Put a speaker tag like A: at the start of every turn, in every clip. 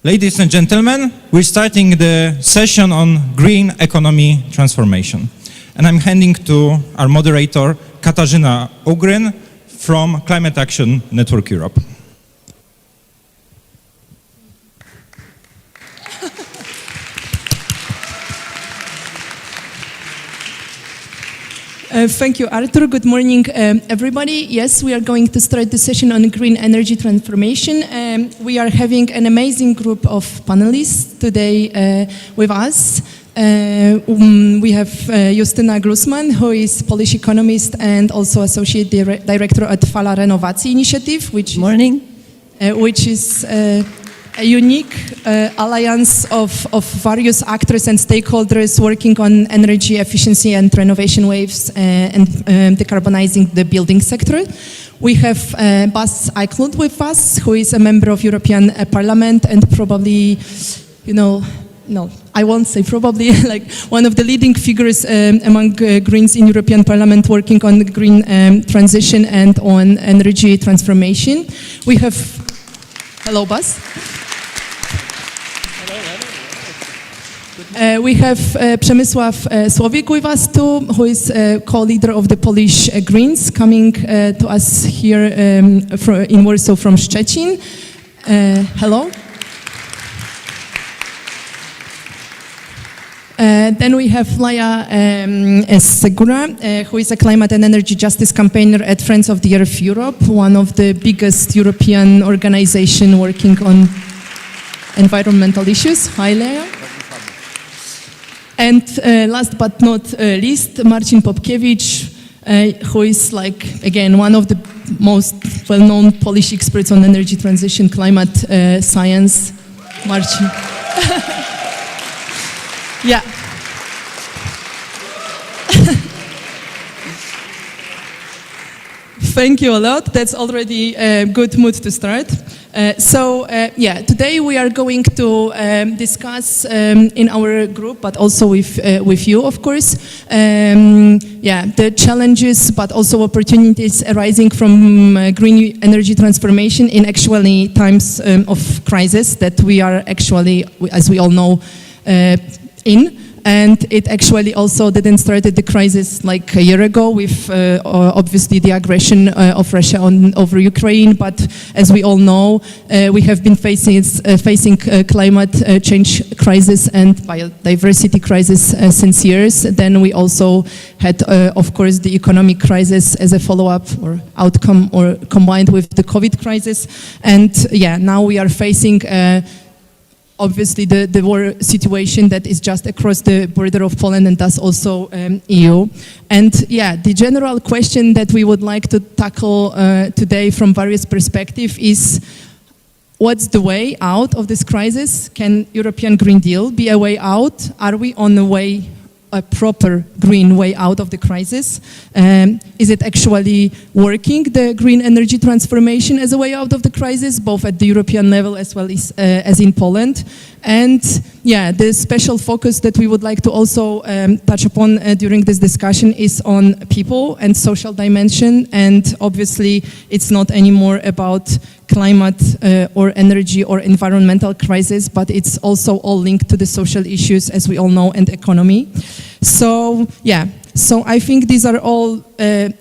A: Ladies and gentlemen, we're starting the session on green economy transformation. And I'm handing to our moderator, Katarzyna Ugryn from Climate Action Network Europe.
B: Thank you, Artur. Good morning, everybody. Yes, we are going to start the session on green energy transformation. We are having an amazing group of panelists today with us. We have Justyna Glusman, who is Polish economist and also associate director at Fala Renowacji Initiative, which is a unique alliance of various actors and stakeholders working on energy efficiency and renovation waves and decarbonizing the building sector. We have Bas Eickhout with us, who is a member of European Parliament and probably, I won't say probably, like one of the leading figures among Greens in European Parliament working on the green transition and on energy transformation. We have, hello Bas. We have Przemysław Słowik with us too, who is co-leader of the Polish Greens, coming to us here in Warsaw from Szczecin. Hello. Then we have Laia Segura, who is a climate and energy justice campaigner at Friends of the Earth Europe, one of the biggest European organizations working on environmental issues. Hi, Laia. And last but not least, Marcin Popkiewicz, who is again, one of the most well-known Polish experts on energy transition, climate science. Marcin. Yeah. Thank you a lot. That's already a good mood to start. Today we are going to discuss in our group, but also with you, of course, the challenges, but also opportunities arising from green energy transformation in actually times of crisis that we are actually, as we all know, in. And it actually also didn't start the crisis like a year ago with obviously the aggression of Russia over Ukraine. But as we all know, we have been facing climate change crisis and biodiversity crisis since years. Then we also had, of course, the economic crisis as a follow-up or outcome or combined with the COVID crisis. And now we are facing obviously the war situation that is just across the border of Poland and thus also EU. And the general question that we would like to tackle today from various perspectives is, what's the way out of this crisis? Can European Green Deal be a way out? Are we on the way, a proper green way out of the crisis? Is it actually working, the green energy transformation as a way out of the crisis, both at the European level as well as in Poland? And the special focus that we would like to also touch upon during this discussion is on people and social dimension. And obviously it's not anymore about climate or energy or environmental crisis, but it's also all linked to the social issues, as we all know, and economy. So I think these are all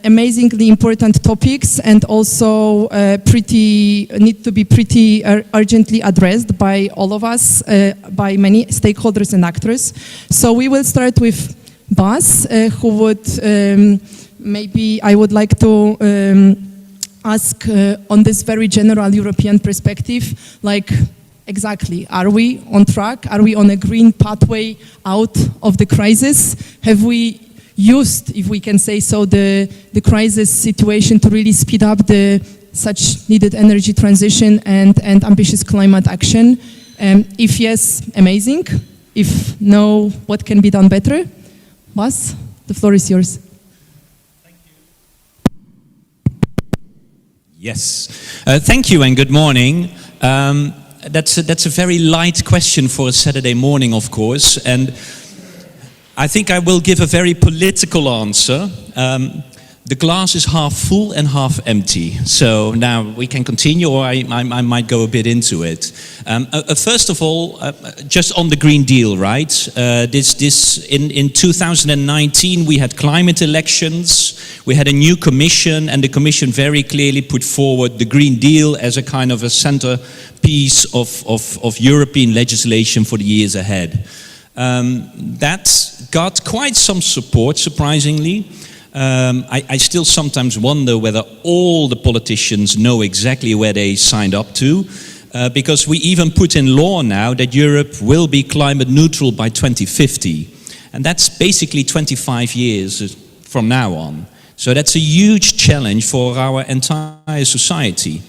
B: amazingly important topics and also need to be pretty urgently addressed by all of us, by many stakeholders and actors. So we will start with Bas, who would maybe I would like to ask on this very general European perspective, exactly, are we on track? Are we on a green pathway out of the crisis? Have we used, if we can say so, the crisis situation to really speed up the such needed energy transition and ambitious climate action? If yes, amazing. If no, what can be done better? Bas, the floor is yours.
C: Yes, thank you and good morning. That's a very light question for a Saturday morning, of course, and I think I will give a very political answer. the glass is half full and half empty. So now we can continue, or I might go a bit into it. First of all, just on the Green Deal, right? In 2019 we had climate elections, we had a new commission, and the commission very clearly put forward the Green Deal as a kind of a centerpiece of European legislation for the years ahead. That got quite some support, surprisingly. I still sometimes wonder whether all the politicians know exactly where they signed up to, because we even put in law now that Europe will be climate neutral by 2050. And that's basically 25 years from now on. So that's a huge challenge for our entire society.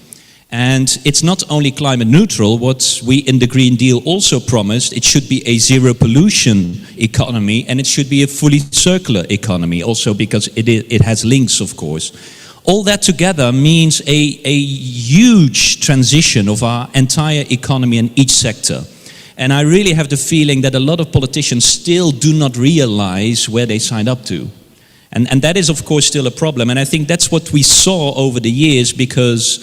C: And it's not only climate neutral, what we in the Green Deal also promised, it should be a zero pollution economy, and it should be a fully circular economy, also because it has links, of course. All that together means a huge transition of our entire economy in each sector. And I really have the feeling that a lot of politicians still do not realize where they signed up to. And that is, of course, still a problem. And I think that's what we saw over the years, because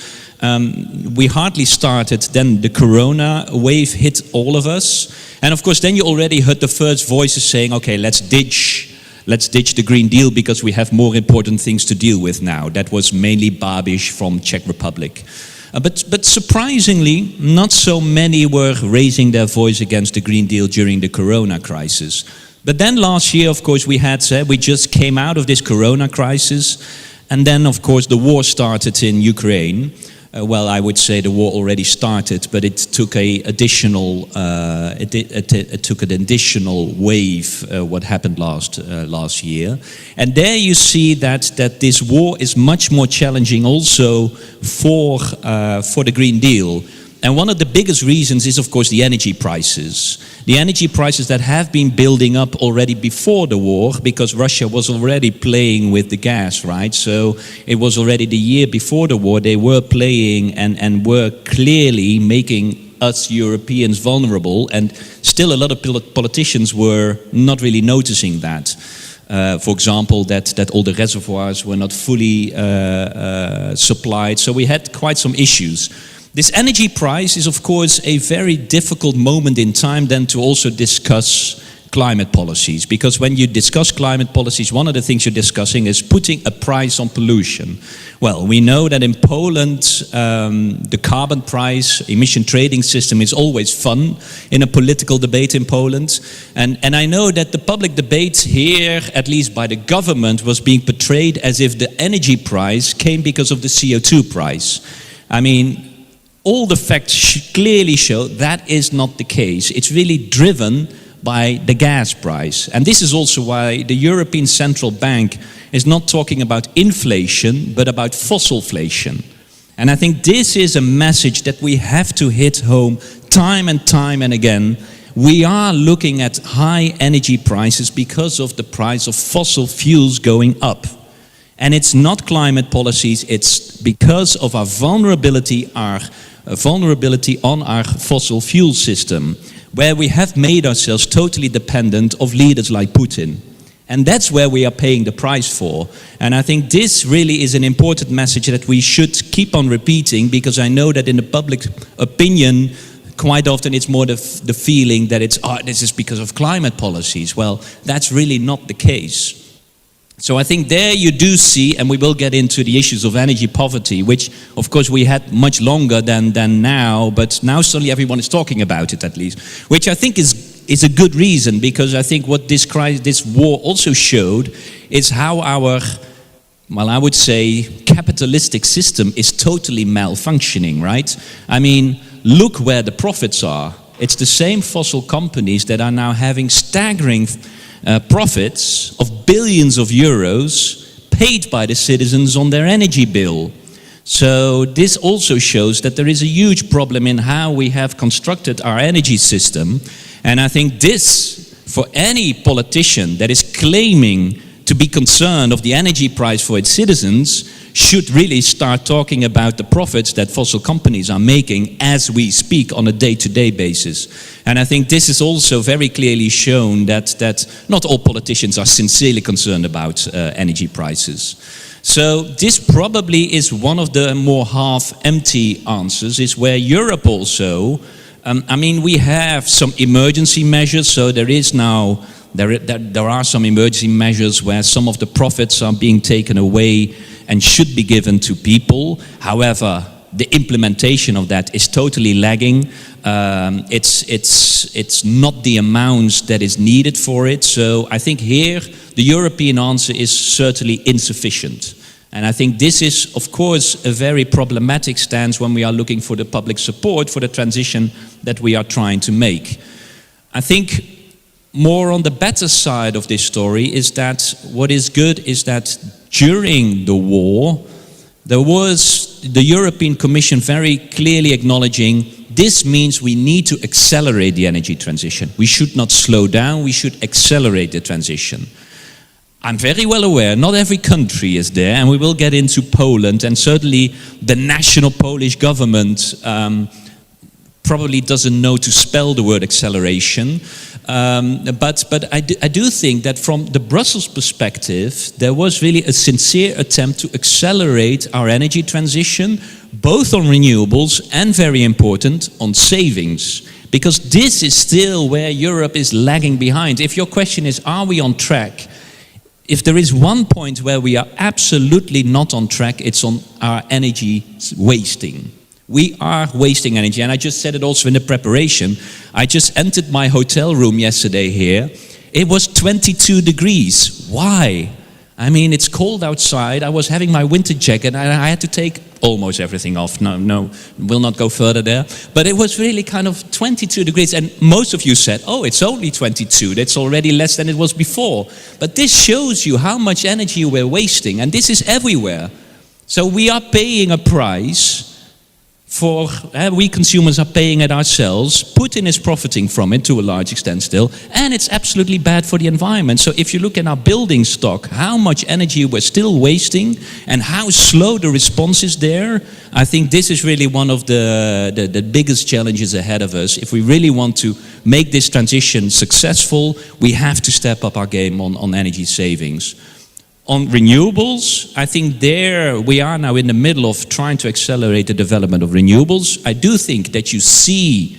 C: we hardly started, then the corona wave hit all of us. And of course, then you already heard the first voices saying, okay, let's ditch the Green Deal because we have more important things to deal with now. That was mainly Babiš from Czech Republic. But surprisingly, not so many were raising their voice against the Green Deal during the corona crisis. But then last year, of course, we just came out of this corona crisis. And then, of course, the war started in Ukraine. Well, I would say the war already started, but it took an additional wave. What happened last year, and there you see that this war is much more challenging also for the Green Deal. And one of the biggest reasons is, of course, the energy prices. The energy prices that have been building up already before the war, because Russia was already playing with the gas, right? So it was already the year before the war, they were playing and were clearly making us Europeans vulnerable. And still a lot of politicians were not really noticing that. For example, that all the reservoirs were not fully supplied. So we had quite some issues. This energy price is, of course, a very difficult moment in time then to also discuss climate policies. Because when you discuss climate policies, one of the things you're discussing is putting a price on pollution. Well, we know that in Poland, the carbon price, emission trading system is always fun in a political debate in Poland. And I know that the public debate here, at least by the government, was being portrayed as if the energy price came because of the CO2 price. I mean, all the facts clearly show that is not the case. It's really driven by the gas price. And this is also why the European Central Bank is not talking about inflation, but about fossilflation. And I think this is a message that we have to hit home time and again. We are looking at high energy prices because of the price of fossil fuels going up. And it's not climate policies, it's because of our vulnerability on our fossil fuel system, where we have made ourselves totally dependent of leaders like Putin. And that's where we are paying the price for. And I think this really is an important message that we should keep on repeating, because I know that in the public opinion, quite often it's more the feeling that this is because of climate policies. Well, that's really not the case. So I think there you do see, and we will get into the issues of energy poverty, which of course we had much longer than now, but now suddenly everyone is talking about it, at least, which I think is a good reason, because I think what this war also showed is how our, well, I would say, capitalistic system is totally malfunctioning, right? I mean, look where the profits are. It's the same fossil companies that are now having staggering profits of billions of euros paid by the citizens on their energy bill. So this also shows that there is a huge problem in how we have constructed our energy system. And I think this, for any politician that is claiming to be concerned of the energy price for its citizens, should really start talking about the profits that fossil companies are making as we speak on a day-to-day basis. And I think this is also very clearly shown that not all politicians are sincerely concerned about energy prices. So this probably is one of the more half-empty answers, is where Europe also, we have some emergency measures, so there are some emergency measures where some of the profits are being taken away and should be given to people. However, the implementation of that is totally lagging. It's not the amounts that is needed for it. So I think here the European answer is certainly insufficient. And I think this is, of course, a very problematic stance when we are looking for the public support for the transition that we are trying to make. I think more on the better side of this story is that what is good is that during the war, there was the European Commission very clearly acknowledging this means we need to accelerate the energy transition. We should not slow down, we should accelerate the transition. I'm very well aware not every country is there, and we will get into Poland, and certainly the national Polish government probably doesn't know to spell the word acceleration. But I do think that from the Brussels perspective, there was really a sincere attempt to accelerate our energy transition, both on renewables and, very important, on savings. Because this is still where Europe is lagging behind. If your question is, are we on track? If there is one point where we are absolutely not on track, it's on our energy wasting. We are wasting energy, and I just said it also in the preparation. I just entered my hotel room yesterday here. It was 22 degrees. Why? I mean, it's cold outside. I was having my winter jacket, and I had to take almost everything off. No, we'll not go further there. But it was really kind of 22 degrees, and most of you said, oh, it's only 22. That's already less than it was before. But this shows you how much energy we're wasting, and this is everywhere. So we are paying a price for, we consumers are paying it ourselves. Putin is profiting from it to a large extent still, and it's absolutely bad for the environment. So if you look at our building stock, how much energy we're still wasting and how slow the response is there, I think this is really one of the biggest challenges ahead of us. If we really want to make this transition successful, we have to step up our game on energy savings. On renewables, I think there we are now in the middle of trying to accelerate the development of renewables. I do think that you see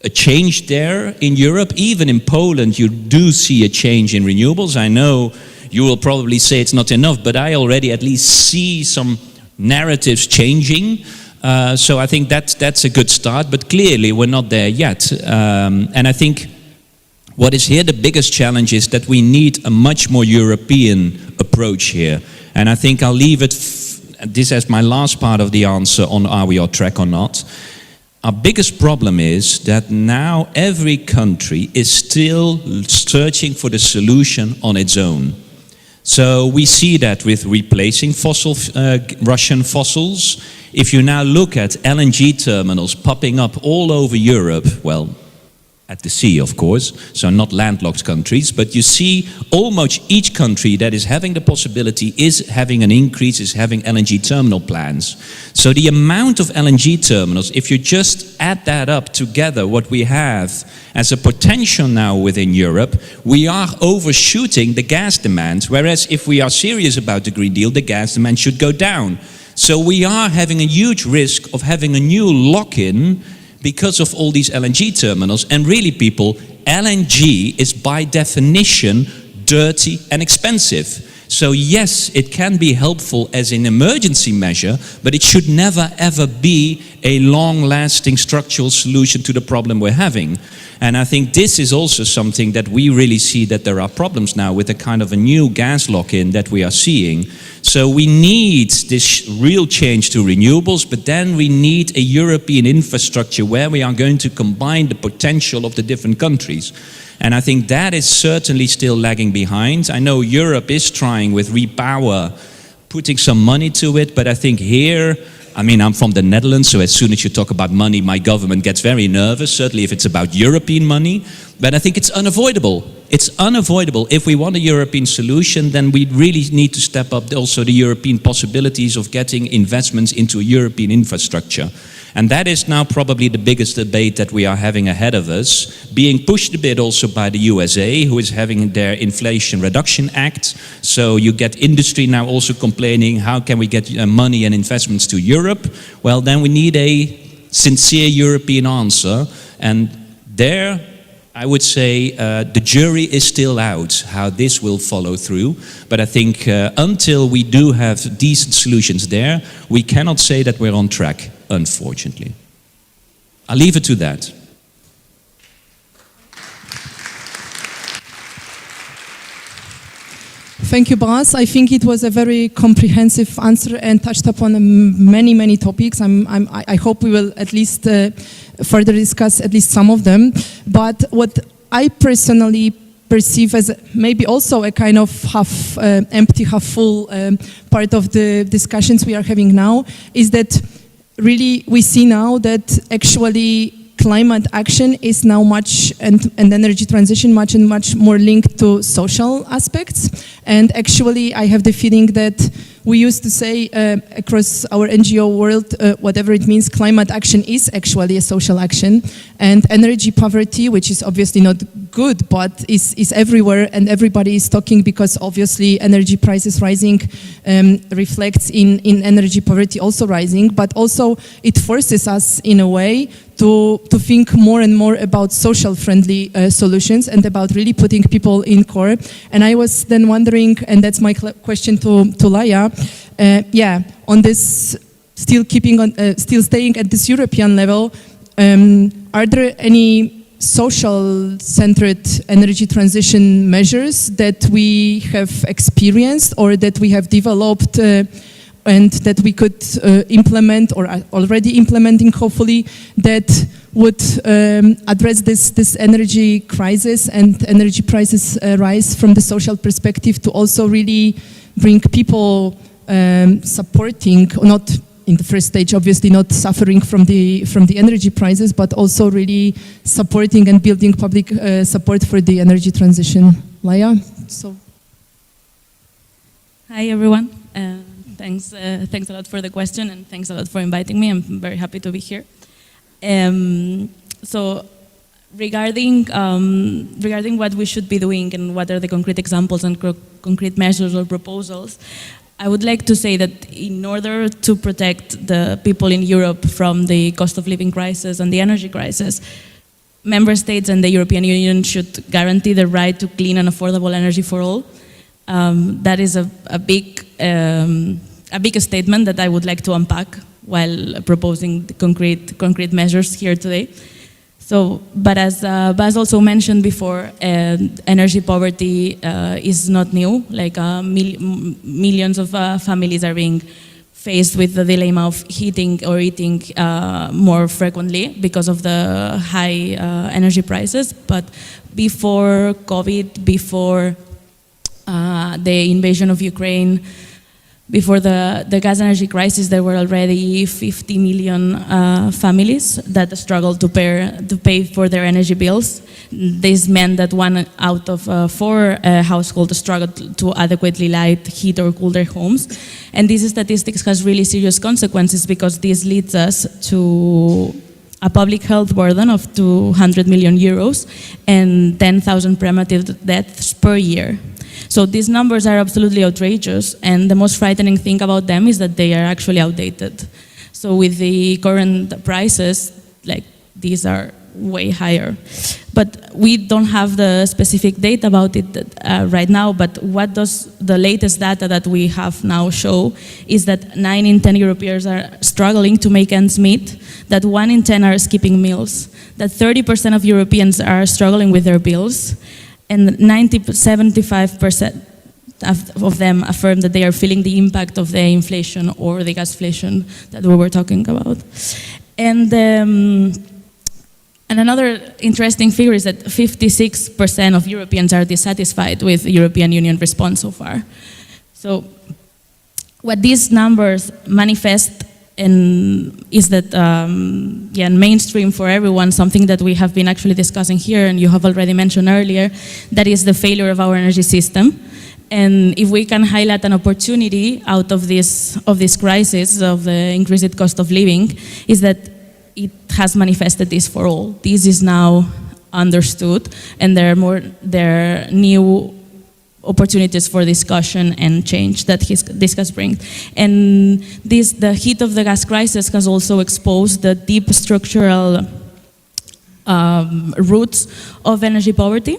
C: a change there in Europe. Even in Poland, you do see a change in renewables. I know you will probably say it's not enough, but I already at least see some narratives changing. So I think that's a good start, but clearly we're not there yet. And I think what is here the biggest challenge is that we need a much more European approach here. And I think I'll leave it, this as my last part of the answer on are we on track or not. Our biggest problem is that now every country is still searching for the solution on its own. So we see that with replacing Russian fossils. If you now look at LNG terminals popping up all over Europe, well, at the sea, of course, so not landlocked countries, but you see almost each country that is having the possibility is having an increase, is having LNG terminal plans. So the amount of LNG terminals, if you just add that up together, what we have as a potential now within Europe, we are overshooting the gas demand, whereas if we are serious about the Green Deal, the gas demand should go down. So we are having a huge risk of having a new lock-in because of all these LNG terminals. And really, people, LNG is by definition dirty and expensive. So yes, it can be helpful as an emergency measure, but it should never ever be a long-lasting structural solution to the problem we're having. And I think this is also something that we really see that there are problems now with a kind of a new gas lock-in that we are seeing. So we need this real change to renewables, but then we need a European infrastructure where we are going to combine the potential of the different countries. And I think that is certainly still lagging behind. I know Europe is trying with Repower, putting some money to it, but I think here, I mean, I'm from the Netherlands, so as soon as you talk about money, my government gets very nervous, certainly if it's about European money. But I think it's unavoidable. it's unavoidable. If we want a European solution, then we really need to step up also the European possibilities of getting investments into a European infrastructure. And that is now probably the biggest debate that we are having ahead of us, being pushed a bit also by the USA, who is having their Inflation Reduction Act. So you get industry now also complaining, how can we get money and investments to Europe? Well, then we need a sincere European answer. And there, I would say the jury is still out how this will follow through. But I think until we do have decent solutions there, we cannot say that we're on track, unfortunately. I'll leave it to that.
B: Thank you, Bas. I think it was a very comprehensive answer and touched upon many, many topics. I hope we will at least further discuss at least some of them. But what I personally perceive as maybe also a kind of half empty, half full part of the discussions we are having now is that really we see now that actually climate action is now much, and energy transition much and much more linked to social aspects. And actually I have the feeling that we used to say across our NGO world, whatever it means, climate action is actually a social action. And energy poverty, which is obviously not good, but is everywhere and everybody is talking because obviously energy prices rising reflects in energy poverty also rising, but also it forces us in a way to think more and more about social friendly solutions and about really putting people in core. And I was then wondering, and that's my question to Laia, on this still staying at this European level, are there any social-centered energy transition measures that we have experienced or that we have developed and that we could implement or are already implementing, hopefully, that would address this energy crisis and energy prices rise from the social perspective to also really bring people supporting, not in the first stage, obviously not suffering from the energy prices, but also really supporting and building public support for the energy transition. Laia?
D: Hi, everyone. Thanks a lot for the question, and thanks a lot for inviting me. I'm very happy to be here. So regarding what we should be doing and what are the concrete examples and concrete measures or proposals, I would like to say that in order to protect the people in Europe from the cost of living crisis and the energy crisis, member states and the European Union should guarantee the right to clean and affordable energy for all. That is a big statement that I would like to unpack while proposing the concrete measures here today. So, but as Bas also mentioned before, energy poverty is not new. Like millions of families are being faced with the dilemma of heating or eating more frequently because of the high energy prices. But before COVID, before the invasion of Ukraine, before the gas energy crisis, there were already 50 million families that struggled to pay for their energy bills. This meant that 1 out of 4 households struggled to adequately light, heat or cool their homes. And this statistics has really serious consequences because this leads us to a public health burden of 200 million euros and 10,000 premature deaths per year. So these numbers are absolutely outrageous, and the most frightening thing about them is that they are actually outdated. So with the current prices, like these are way higher. But we don't have the specific data about it right now, but what does the latest data that we have now show is that 9 in 10 Europeans are struggling to make ends meet, that 1 in 10 are skipping meals, that 30% of Europeans are struggling with their bills, and 75% of them affirm that they are feeling the impact of the inflation or the gasflation that we were talking about. And another interesting figure is that 56% of Europeans are dissatisfied with the European Union response so far. So what these numbers manifest and is that mainstream for everyone, something that we have been actually discussing here and you have already mentioned earlier, that is the failure of our energy system. And if we can highlight an opportunity out of this crisis of the increased cost of living, is that it has manifested this for all. This is now understood, and there are new opportunities for discussion and change that this has bring. And the heat of the gas crisis has also exposed the deep structural roots of energy poverty.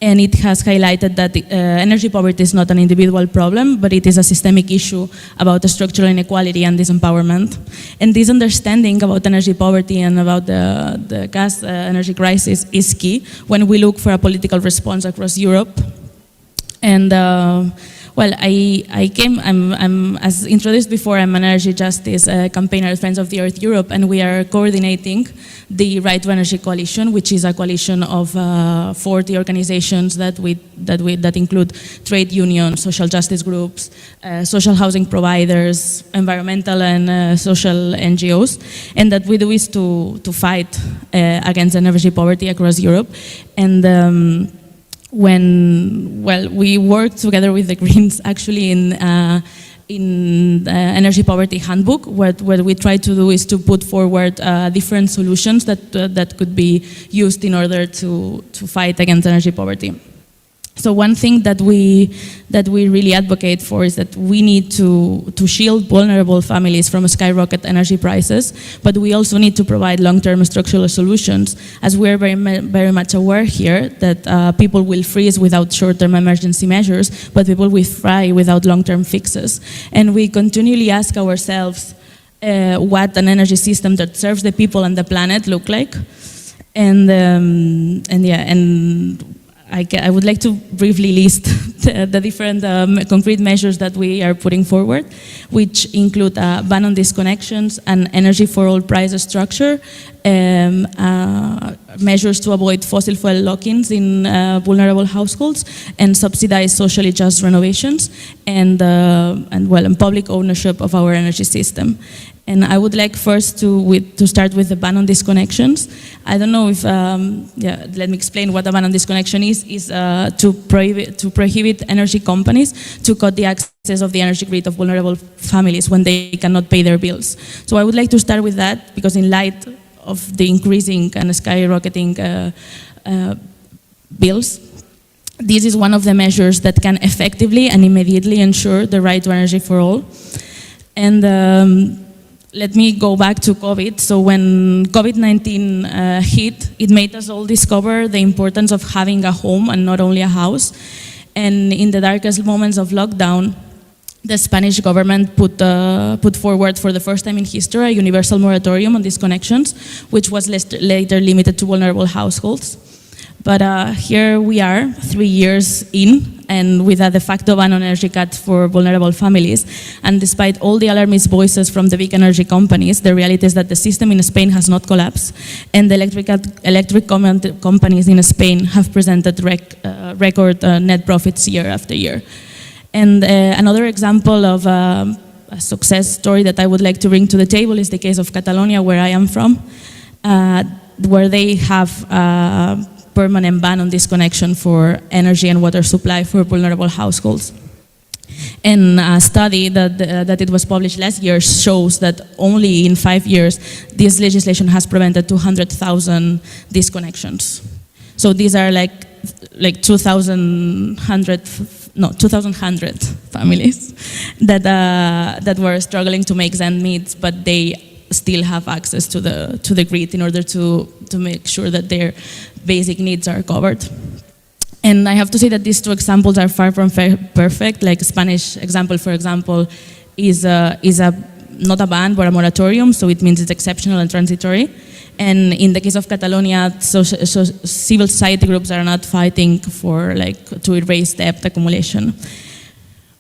D: And it has highlighted that energy poverty is not an individual problem, but it is a systemic issue about the structural inequality and disempowerment. And this understanding about energy poverty and about the gas energy crisis is key when we look for a political response across Europe. And I'm as introduced before, I'm an energy justice campaigner at Friends of the Earth Europe, and we are coordinating the Right to Energy Coalition, which is a coalition of 40 organizations that include trade unions, social justice groups, social housing providers, environmental and social NGOs, and that we do is to fight against energy poverty across Europe. And we work together with the Greens actually in the Energy Poverty Handbook, what we try to do is to put forward different solutions that could be used in order to fight against energy poverty. So one thing that we really advocate for is that we need to shield vulnerable families from skyrocket energy prices, but we also need to provide long-term structural solutions, as we're very much aware here that people will freeze without short-term emergency measures, but people will fry without long-term fixes. And we continually ask ourselves what an energy system that serves the people and the planet look like. I would like to briefly list the different concrete measures that we are putting forward, which include a ban on disconnections, an energy for all price structure, measures to avoid fossil fuel lock-ins in vulnerable households, and subsidize socially just renovations, and public ownership of our energy system. And I would like first to start with the ban on disconnections. I don't know if, let me explain what a ban on disconnection is to prohibit energy companies to cut the access of the energy grid of vulnerable families when they cannot pay their bills. So I would like to start with that, because in light of the increasing and skyrocketing bills, this is one of the measures that can effectively and immediately ensure the right to energy for all. And let me go back to COVID. So when COVID-19 hit, it made us all discover the importance of having a home and not only a house. And in the darkest moments of lockdown, the Spanish government put forward for the first time in history a universal moratorium on disconnections, which was later limited to vulnerable households. But here we are, 3 years in, and with a de facto ban on energy cuts for vulnerable families. And despite all the alarmist voices from the big energy companies, the reality is that the system in Spain has not collapsed, and the electric companies in Spain have presented record net profits year after year. And another example of a success story that I would like to bring to the table is the case of Catalonia, where I am from, where they have permanent ban on disconnection for energy and water supply for vulnerable households. And a study that it was published last year shows that only in 5 years, this legislation has prevented 200,000 disconnections. So these are like 2,100 families that were struggling to make ends meet, but they still have access to the grid in order to make sure that their basic needs are covered. And I have to say that these two examples are far from perfect. Like Spanish example, for example, is not a ban but a moratorium, so it means it's exceptional and transitory. And in the case of Catalonia, civil society groups are not fighting for to erase debt accumulation.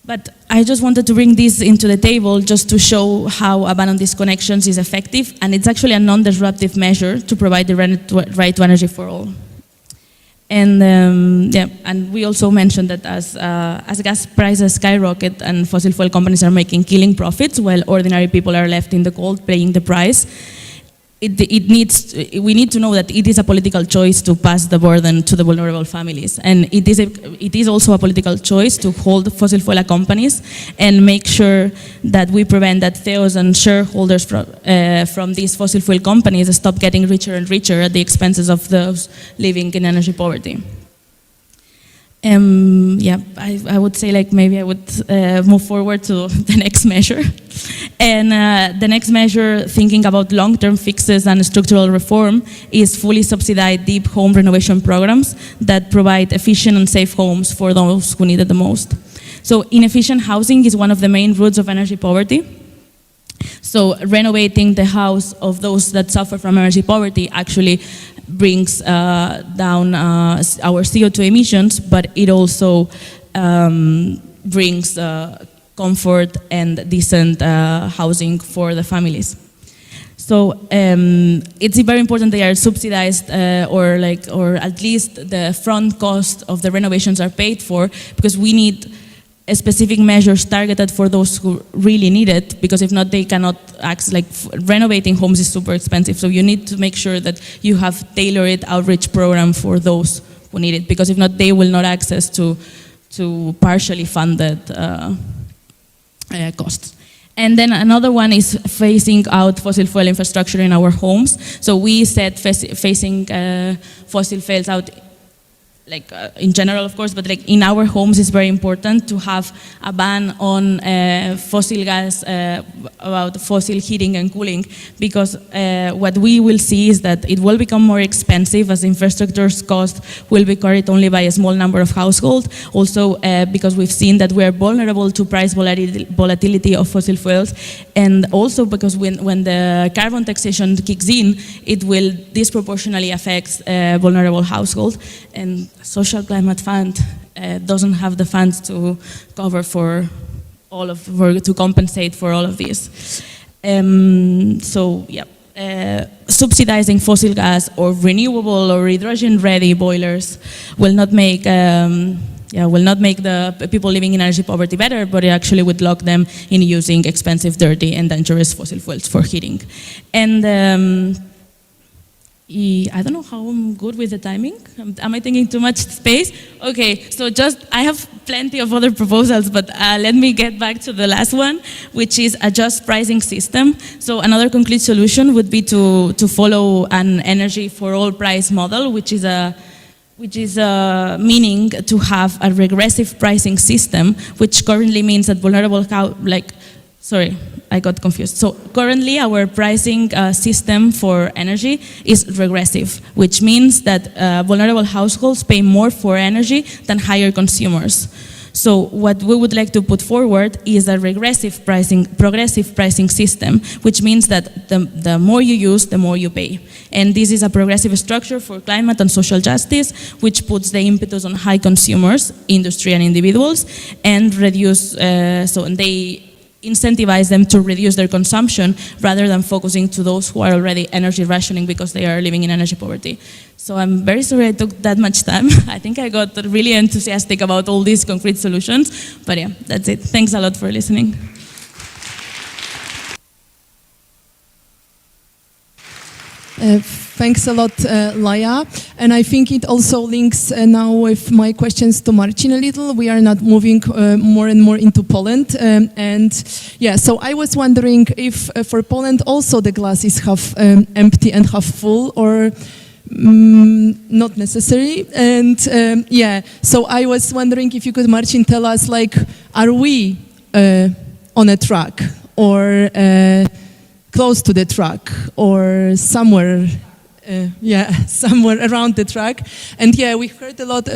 D: But I just wanted to bring this into the table just to show how a ban on disconnections is effective, and it's actually a non-disruptive measure to provide the right to energy for all. And and we also mentioned that as gas prices skyrocket and fossil fuel companies are making killing profits while ordinary people are left in the cold paying the price, we need to know that it is a political choice to pass the burden to the vulnerable families, and it is also a political choice to hold fossil fuel companies and make sure that we prevent that CEOs and shareholders from these fossil fuel companies stop getting richer and richer at the expenses of those living in energy poverty. I would say maybe I would move forward to the next measure. And the next measure, thinking about long-term fixes and structural reform, is fully subsidized deep home renovation programs that provide efficient and safe homes for those who need it the most. So inefficient housing is one of the main roots of energy poverty. So renovating the house of those that suffer from energy poverty actually brings down our CO2 emissions, but it also brings comfort and decent housing for the families. So it's very important they are subsidized or at least the front cost of the renovations are paid for, because we need specific measures targeted for those who really need it, because if not, they cannot access, renovating homes is super expensive, so you need to make sure that you have tailored outreach program for those who need it, because if not, they will not access to partially funded costs. And then another one is phasing out fossil fuel infrastructure in our homes. So we said phasing fossil fuels out in general, of course, but in our homes it's very important to have a ban on fossil gas, about fossil heating and cooling, because what we will see is that it will become more expensive as infrastructure's cost will be carried only by a small number of households. Also, because we've seen that we are vulnerable to price volatility of fossil fuels, and also because when the carbon taxation kicks in, it will disproportionately affect vulnerable households. And Social Climate Fund doesn't have the funds to cover to compensate for all of this. Subsidizing fossil gas or renewable or hydrogen-ready boilers will not make the people living in energy poverty better, but it actually would lock them in using expensive, dirty, and dangerous fossil fuels for heating. And I don't know how I'm good with the timing. Am I taking too much space? Okay, so I have plenty of other proposals, but let me get back to the last one, which is a just pricing system. So another concrete solution would be to follow an energy for all price model, which is meaning to have a regressive pricing system, which currently means that sorry, I got confused. So currently our pricing system for energy is regressive, which means that vulnerable households pay more for energy than higher consumers. So what we would like to put forward is a progressive pricing system, which means that the more you use, the more you pay. And this is a progressive structure for climate and social justice, which puts the impetus on high consumers, industry and individuals, and they incentivize them to reduce their consumption rather than focusing to those who are already energy rationing because they are living in energy poverty. So I'm very sorry I took that much time. I think I got really enthusiastic about all these concrete solutions, but yeah, that's it. Thanks a lot for listening.
B: Thanks a lot, Laia. And I think it also links now with my questions to Marcin a little. We are not moving more and more into Poland. So I was wondering if for Poland also the glass is half empty and half full, or not necessary. And so I was wondering if you could, Marcin, tell us, are we on a track or close to the track or somewhere somewhere around the track. And we heard a lot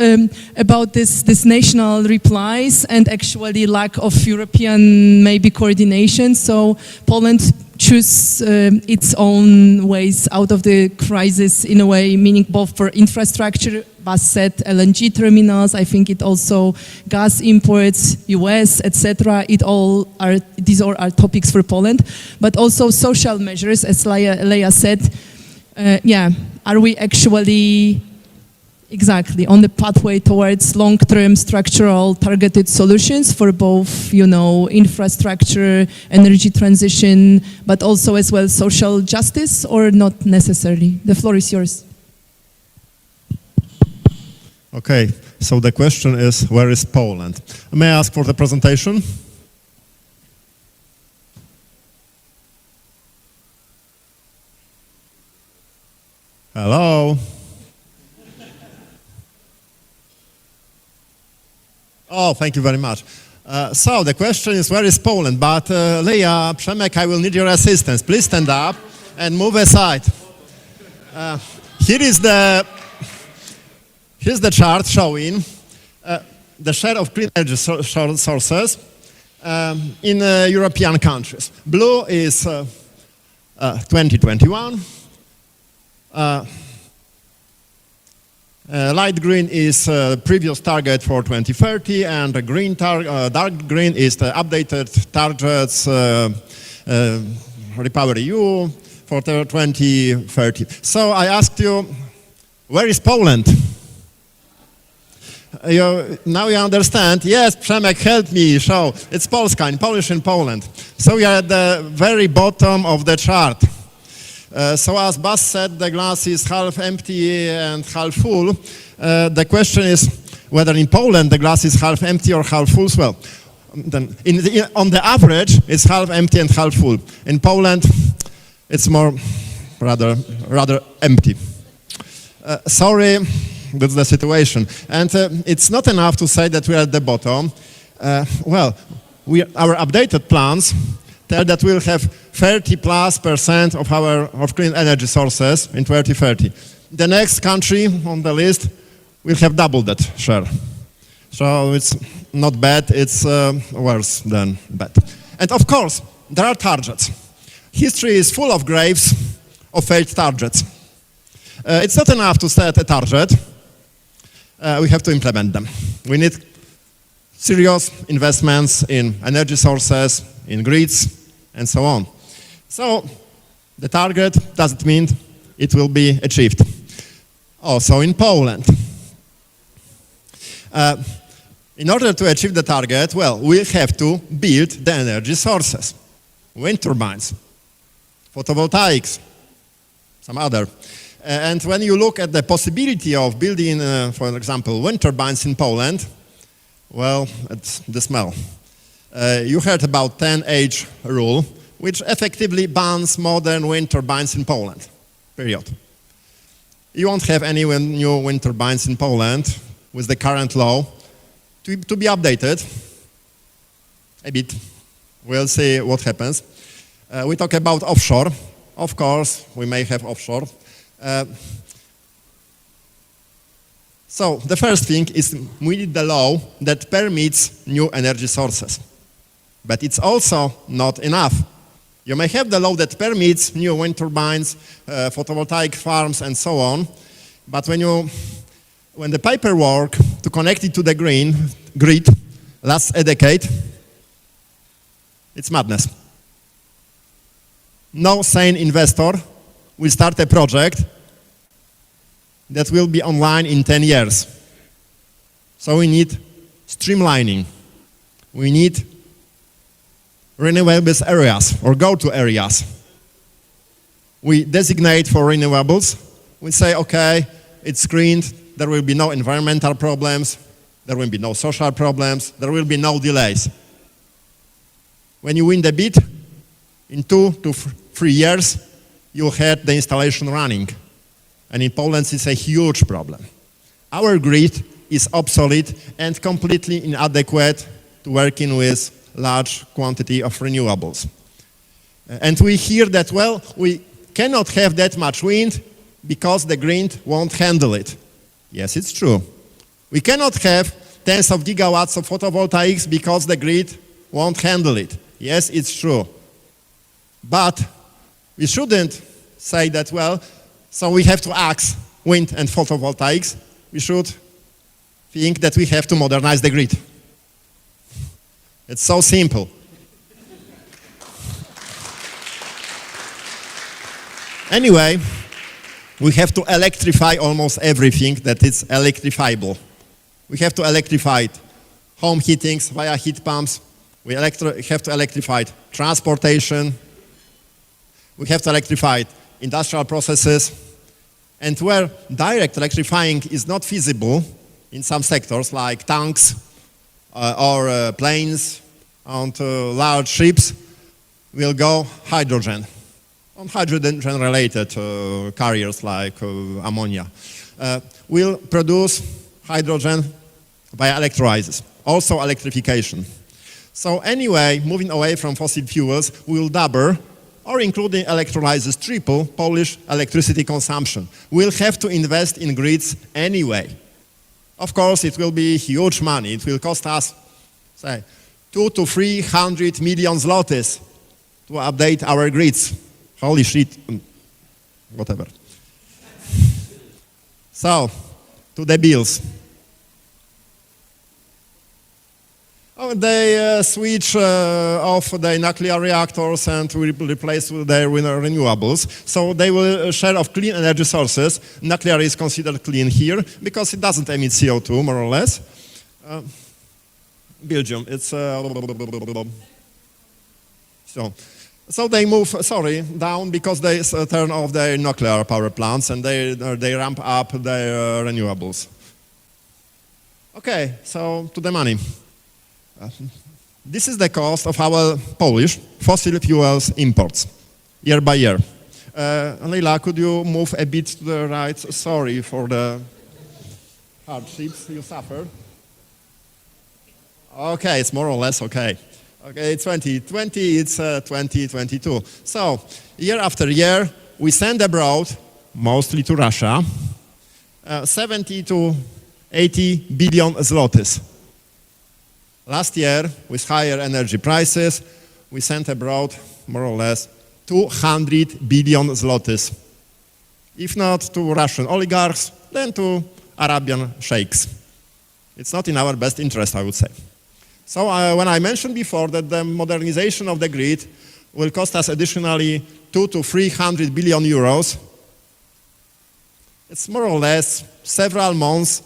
B: about this national replies and actually lack of European maybe coordination. So Poland choose its own ways out of the crisis in a way, meaning both for infrastructure, Bas said LNG terminals, I think it also gas imports, US, etc. These all are topics for Poland, but also social measures, as Laia said. Are we actually exactly, on the pathway towards long-term structural targeted solutions for both, infrastructure, energy transition, but also as well social justice, or not necessarily? The floor is yours.
E: Okay, so the question is, where is Poland? May I ask for the presentation? Hello? Oh, thank you very much. So the question is, where is Poland? But Laia, Przemek, I will need your assistance. Please stand up and move aside. Here's the chart showing the share of clean energy sources in European countries. Blue is 2021. Light green is previous target for 2030, and the green dark green is the updated targets REPowerEU for 2030. So I asked you, where is Poland? Now you understand. Yes, Przemek, help me show. It's Polska, in Polish in Poland. So we are at the very bottom of the chart. So as Bas said, the glass is half empty and half full. The question is whether in Poland the glass is half empty or half full. Well, then on the average, it's half empty and half full. In Poland, it's more rather empty. Sorry, that's the situation. And it's not enough to say that we are at the bottom. Well, our updated plans tell that we'll have 30+% of clean energy sources in 2030. The next country on the list will have double that share. So it's not bad, it's worse than bad. And of course, there are targets. History is full of graves of failed targets. It's not enough to set a target. We have to implement them. We need serious investments in energy sources, in grids, and so on. So the target doesn't mean it will be achieved. Also in Poland. In order to achieve the target, well, we have to build the energy sources. Wind turbines, photovoltaics, some other. And when you look at the possibility of building, for example, wind turbines in Poland, well, it's the smell. You heard about 10H rule, which effectively bans modern wind turbines in Poland, period. You won't have any new wind turbines in Poland with the current law to be updated a bit. We'll see what happens. We talk about offshore. Of course, we may have offshore. So the first thing is we need the law that permits new energy sources. But it's also not enough. You may have the law that permits new wind turbines, photovoltaic farms, and so on. But when the paperwork to connect it to the grid lasts a decade, it's madness. No sane investor will start a project that will be online in 10 years. So we need streamlining. We need renewables areas or go-to areas. We designate for renewables. We say, okay, it's screened. There will be no environmental problems. There will be no social problems. There will be no delays. When you win the bid, in 2 to 3 years, you had the installation running. And in Poland, it's a huge problem. Our grid is obsolete and completely inadequate to working with large quantity of renewables. And we hear that, well, we cannot have that much wind because the grid won't handle it. Yes, it's true. We cannot have tens of gigawatts of photovoltaics because the grid won't handle it. Yes, it's true. But we shouldn't say that, well, so we have to axe wind and photovoltaics. We should think that we have to modernize the grid. It's so simple. Anyway, we have to electrify almost everything that is electrifiable. We have to electrify home heatings via heat pumps. We have to electrify transportation. We have to electrify industrial processes. And where direct electrifying is not feasible in some sectors like tanks or planes and large ships, we'll go hydrogen. On hydrogen-related carriers like ammonia. We'll produce hydrogen via electrolysis, also electrification. So anyway, moving away from fossil fuels, we'll double, or including electrolysis, triple Polish electricity consumption. We'll have to invest in grids anyway. Of course, it will be huge money. It will cost us, say, 200 to 300 million zlotys to update our grids. Holy shit, whatever. So, to the bills. Oh, they switch off the nuclear reactors and will replace their renewables. So they will share of clean energy sources. Nuclear is considered clean here because it doesn't emit CO2, more or less. Belgium, it's so they move, down because they turn off their nuclear power plants and they ramp up their renewables. Okay, so to the money. This is the cost of our Polish fossil fuels imports, year by year. Leila, could you move a bit to the right? Sorry for the hardships you suffered. Okay, it's more or less okay. Okay, 2020, it's 2022. So, year after year, we send abroad, mostly to Russia, 70 to 80 billion zlotys. Last year, with higher energy prices, we sent abroad, more or less, 200 billion zlotys. If not to Russian oligarchs, then to Arabian sheikhs. It's not in our best interest, I would say. So when I mentioned before that the modernization of the grid will cost us additionally 200 to 300 billion euros, it's more or less several months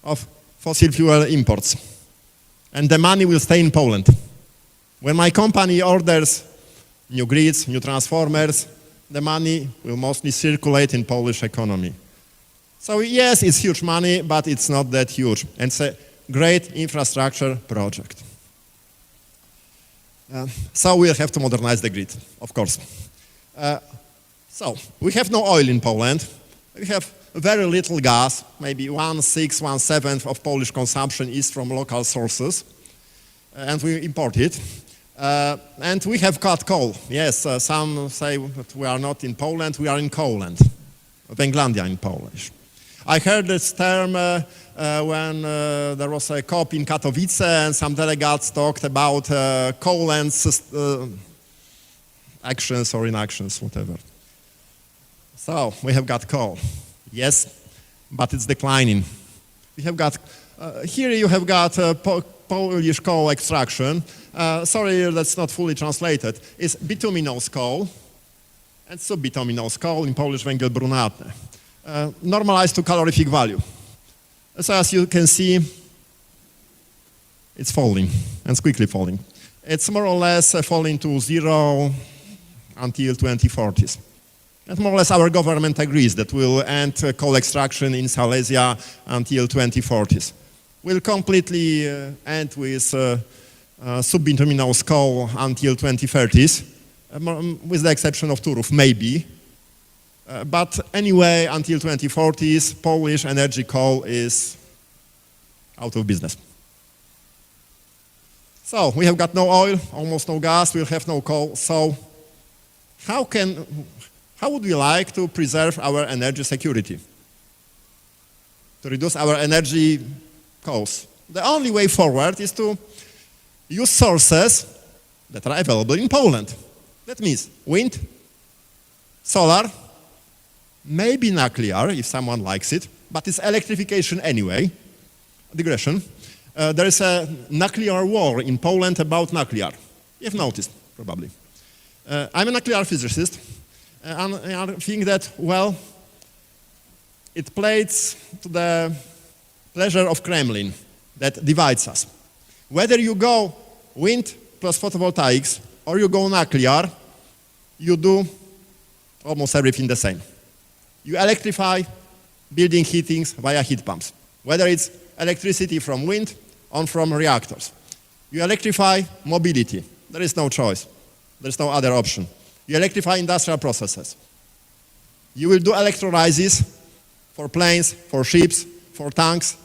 E: of fossil fuel imports. And the money will stay in Poland. When my company orders new grids, new transformers, the money will mostly circulate in Polish economy. So yes, it's huge money, but it's not that huge. And it's a great infrastructure project. So we'll have to modernize the grid, of course. So we have no oil in Poland. We have very little gas, maybe 1/6, 1/7 of Polish consumption is from local sources, and we import it. And we have cut coal. Yes, some say that we are not in Poland, we are in Coland, Węglandia in Polish. I heard this term when there was a COP in Katowice and some delegates talked about Coland's actions or inactions, whatever. So we have got coal. Yes, but it's declining. We have got, here you have got Polish coal extraction. Sorry, that's not fully translated. It's bituminous coal and subbituminous coal, in Polish węgiel brunatny. Normalized to calorific value. So as you can see, it's falling, and it's quickly falling. It's more or less falling to zero until 2040s. And more or less our government agrees that we'll end coal extraction in Silesia until 2040s. We'll completely end with subbituminous coal until 2030s, with the exception of Turów, maybe. But anyway, until 2040s, Polish energy coal is out of business. So we have got no oil, almost no gas, we'll have no coal. So how would we like to preserve our energy security? To reduce our energy costs? The only way forward is to use sources that are available in Poland. That means wind, solar, maybe nuclear, if someone likes it, but it's electrification anyway. Digression. There is a nuclear war in Poland about nuclear. You've noticed, probably. I'm a nuclear physicist, and I think that, well, it plays to the pleasure of Kremlin that divides us. Whether you go wind plus photovoltaics or you go nuclear, you do almost everything the same. You electrify building heatings via heat pumps, whether it's electricity from wind or from reactors. You electrify mobility. There is no choice. There's no other option. You electrify industrial processes. You will do electrolysis for planes, for ships, for tanks.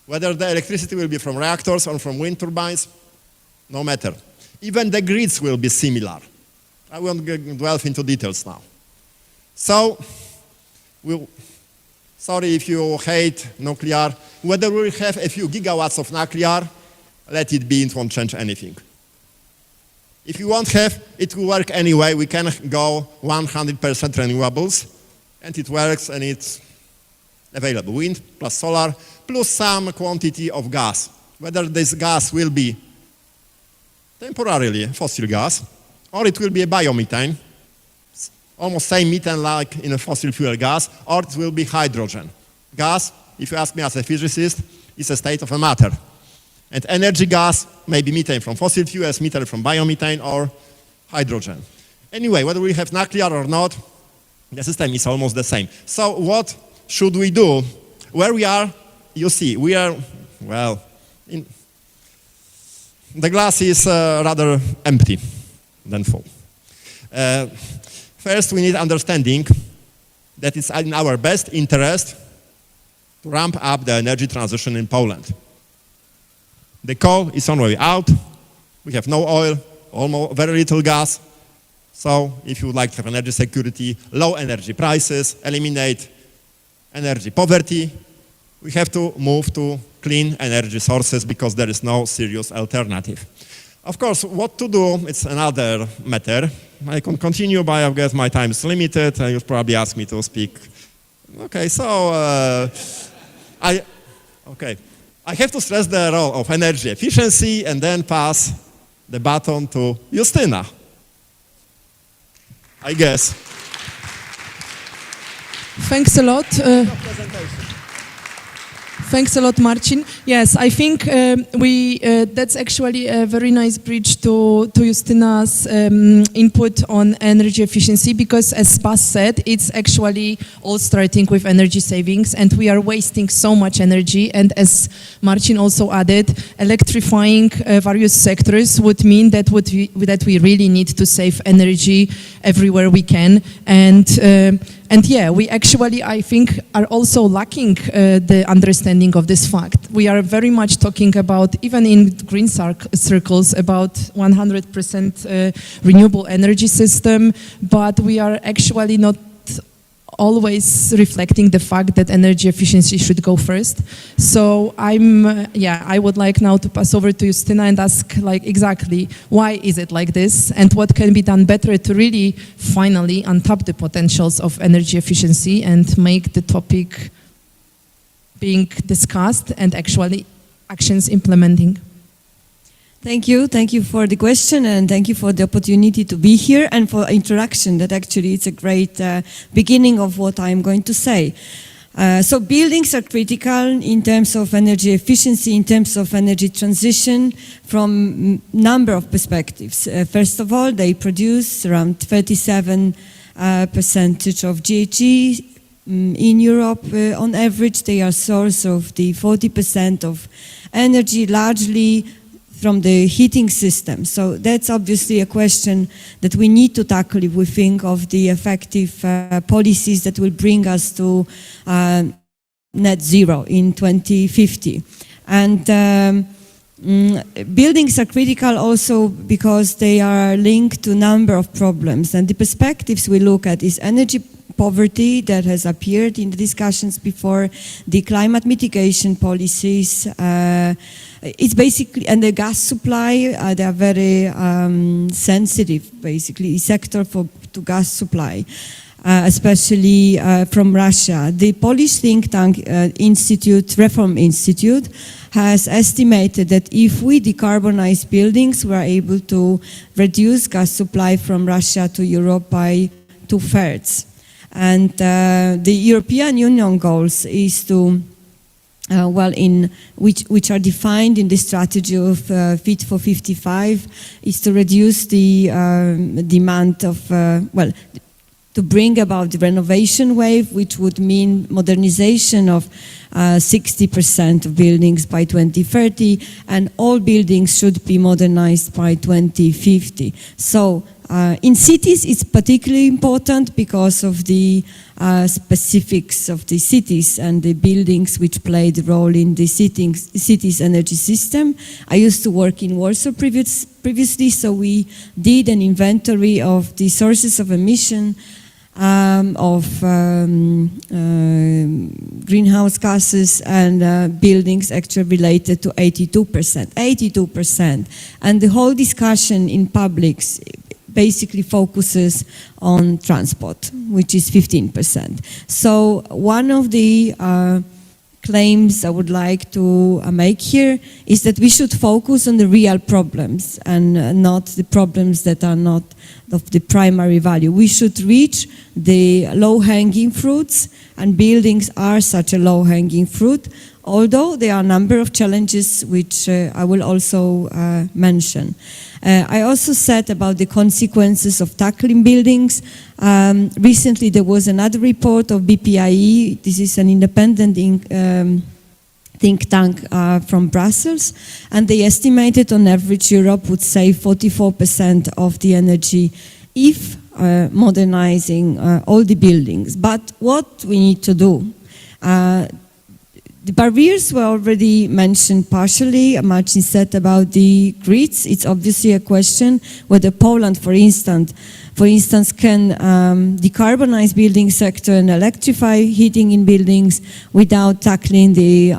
E: Whether the electricity will be from reactors or from wind turbines, no matter. Even the grids will be similar. I won't delve into details now. So, sorry if you hate nuclear. Whether we have a few gigawatts of nuclear, let it be, it won't change anything. If you won't have, it will work anyway. We can go 100% renewables, and it works, and it's available. Wind plus solar, plus some quantity of gas. Whether this gas will be temporarily fossil gas, or it will be a biomethane, almost same methane like in a fossil fuel gas, or it will be hydrogen. Gas, if you ask me as a physicist, is a state of a matter. And energy gas may be methane from fossil fuels, methane from biomethane, or hydrogen. Anyway, whether we have nuclear or not, the system is almost the same. So what should we do? Where we are, you see, we are, well, the glass is rather empty than full. First, we need understanding that it's in our best interest to ramp up the energy transition in Poland. The coal is on the way out. We have no oil, almost very little gas. So if you would like to have energy security, low energy prices, eliminate energy poverty, we have to move to clean energy sources because there is no serious alternative. Of course, what to do, it's another matter. I can continue, but I guess my time is limited, and you'll probably ask me to speak. Okay, so I have to stress the role of energy efficiency and then pass the baton to Justyna, I guess.
B: Thanks a lot. Thanks a lot, Marcin. Yes, I think that's actually a very nice bridge to Justyna's input on energy efficiency, because as Bas said, it's actually all starting with energy savings, and we are wasting so much energy. And as Marcin also added, electrifying various sectors would mean that we really need to save energy everywhere we can. And yeah, we actually, I think, are also lacking the understanding of this fact. We are very much talking about, even in green circles, about 100% renewable energy system, but we are actually not always reflecting the fact that energy efficiency should go first. So I would like now to pass over to Justyna and ask, like, exactly why is it like this, and what can be done better to really finally untap the potentials of energy efficiency and make the topic being discussed and actually actions implementing.
F: Thank you for the question, and thank you for the opportunity to be here and for introduction. That actually it's a great beginning of what I'm going to say. So buildings are critical in terms of energy efficiency, in terms of energy transition from number of perspectives. First of all, they produce around 37% of GHG. In Europe, on average, they are source of the 40% of energy, largely from the heating system. So that's obviously a question that we need to tackle if we think of the effective policies that will bring us to net zero in 2050. And buildings are critical also because they are linked to a number of problems. And the perspectives we look at is energy poverty that has appeared in the discussions before, the climate mitigation policies, it's basically, and the gas supply, they are very sensitive, basically, sector to gas supply, especially from Russia. The Polish think tank Reform Institute, has estimated that if we decarbonize buildings, we are able to reduce gas supply from Russia to Europe by 2/3. And the European Union goals is to which are defined in the strategy of Fit for 55, is to reduce the demand of, to bring about the renovation wave, which would mean modernization of 60% of buildings by 2030, and all buildings should be modernized by 2050. So in cities, it's particularly important because of the specifics of the cities and the buildings which play the role in the city's energy system. I used to work in Warsaw previously, so we did an inventory of the sources of emission of greenhouse gases, and buildings actually related to 82%. And the whole discussion in publics basically focuses on transport, which is 15%. So one of the claims I would like to make here is that we should focus on the real problems and not the problems that are not of the primary value. We should reach the low-hanging fruits, and buildings are such a low-hanging fruit, although there are a number of challenges which I will also mention. I also said about the consequences of tackling buildings. Recently there was another report of BPIE. This is an independent think tank from Brussels, and they estimated on average Europe would save 44% of the energy if modernizing all the buildings. But what we need to do? The barriers were already mentioned partially. Marcin said about the grids. It's obviously a question whether Poland, for instance, can decarbonize building sector and electrify heating in buildings without tackling the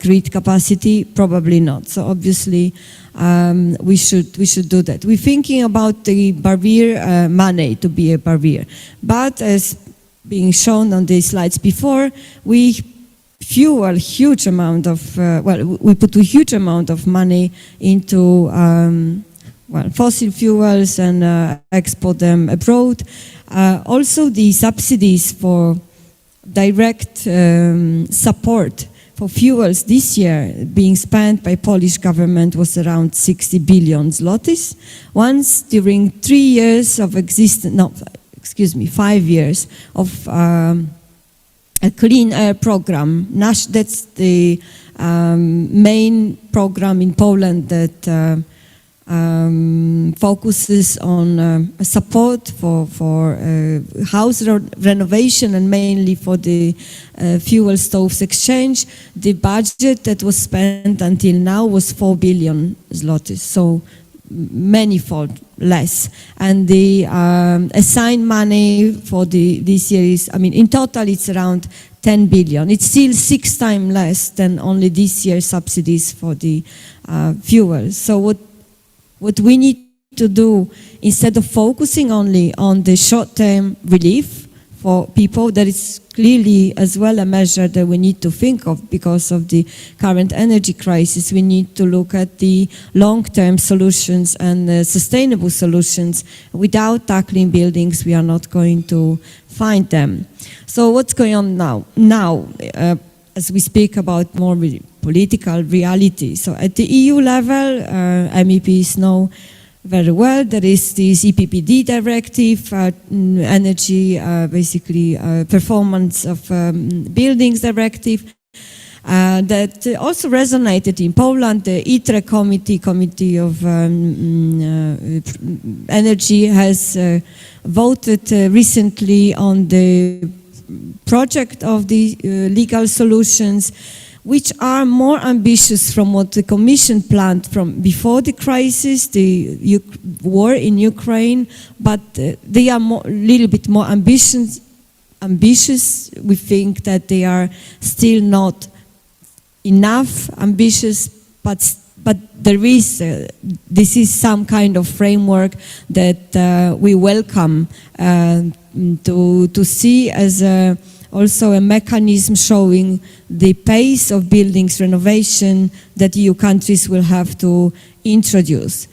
F: grid capacity. Probably not. So obviously, we should do that. We're thinking about the barrier money to be a barrier, but as being shown on the slides before, we fuel huge amount of we put a huge amount of money into fossil fuels and export them abroad. Also, the subsidies for direct support for fuels this year being spent by Polish government was around 60 billion zlotys. Once during 3 years of 5 years of a clean air program. That's the main program in Poland that focuses on support for house renovation and mainly for the fuel stoves exchange. The budget that was spent until now was 4 billion zlotys, so manifold less. And the assigned money for this year is, in total it's around 10 billion. It's still 6 times less than only this year's subsidies for the fuel. So what we need to do, instead of focusing only on the short-term relief for people, that is clearly as well a measure that we need to think of because of the current energy crisis. We need to look at the long-term solutions and sustainable solutions. Without tackling buildings, we are not going to find them. So what's going on now? Now, as we speak about more political reality. So at the EU level, MEPs know very well, there is this EPPD directive, energy, performance of buildings directive, that also resonated in Poland. The ITRE Committee of Energy has voted recently on the project of the legal solutions, which are more ambitious from what the Commission planned from before the crisis, the war in Ukraine, but they are a little bit more ambitious. We think that they are still not enough ambitious, but there is, this is some kind of framework that we welcome to see as also a mechanism showing the pace of buildings renovation that EU countries will have to introduce.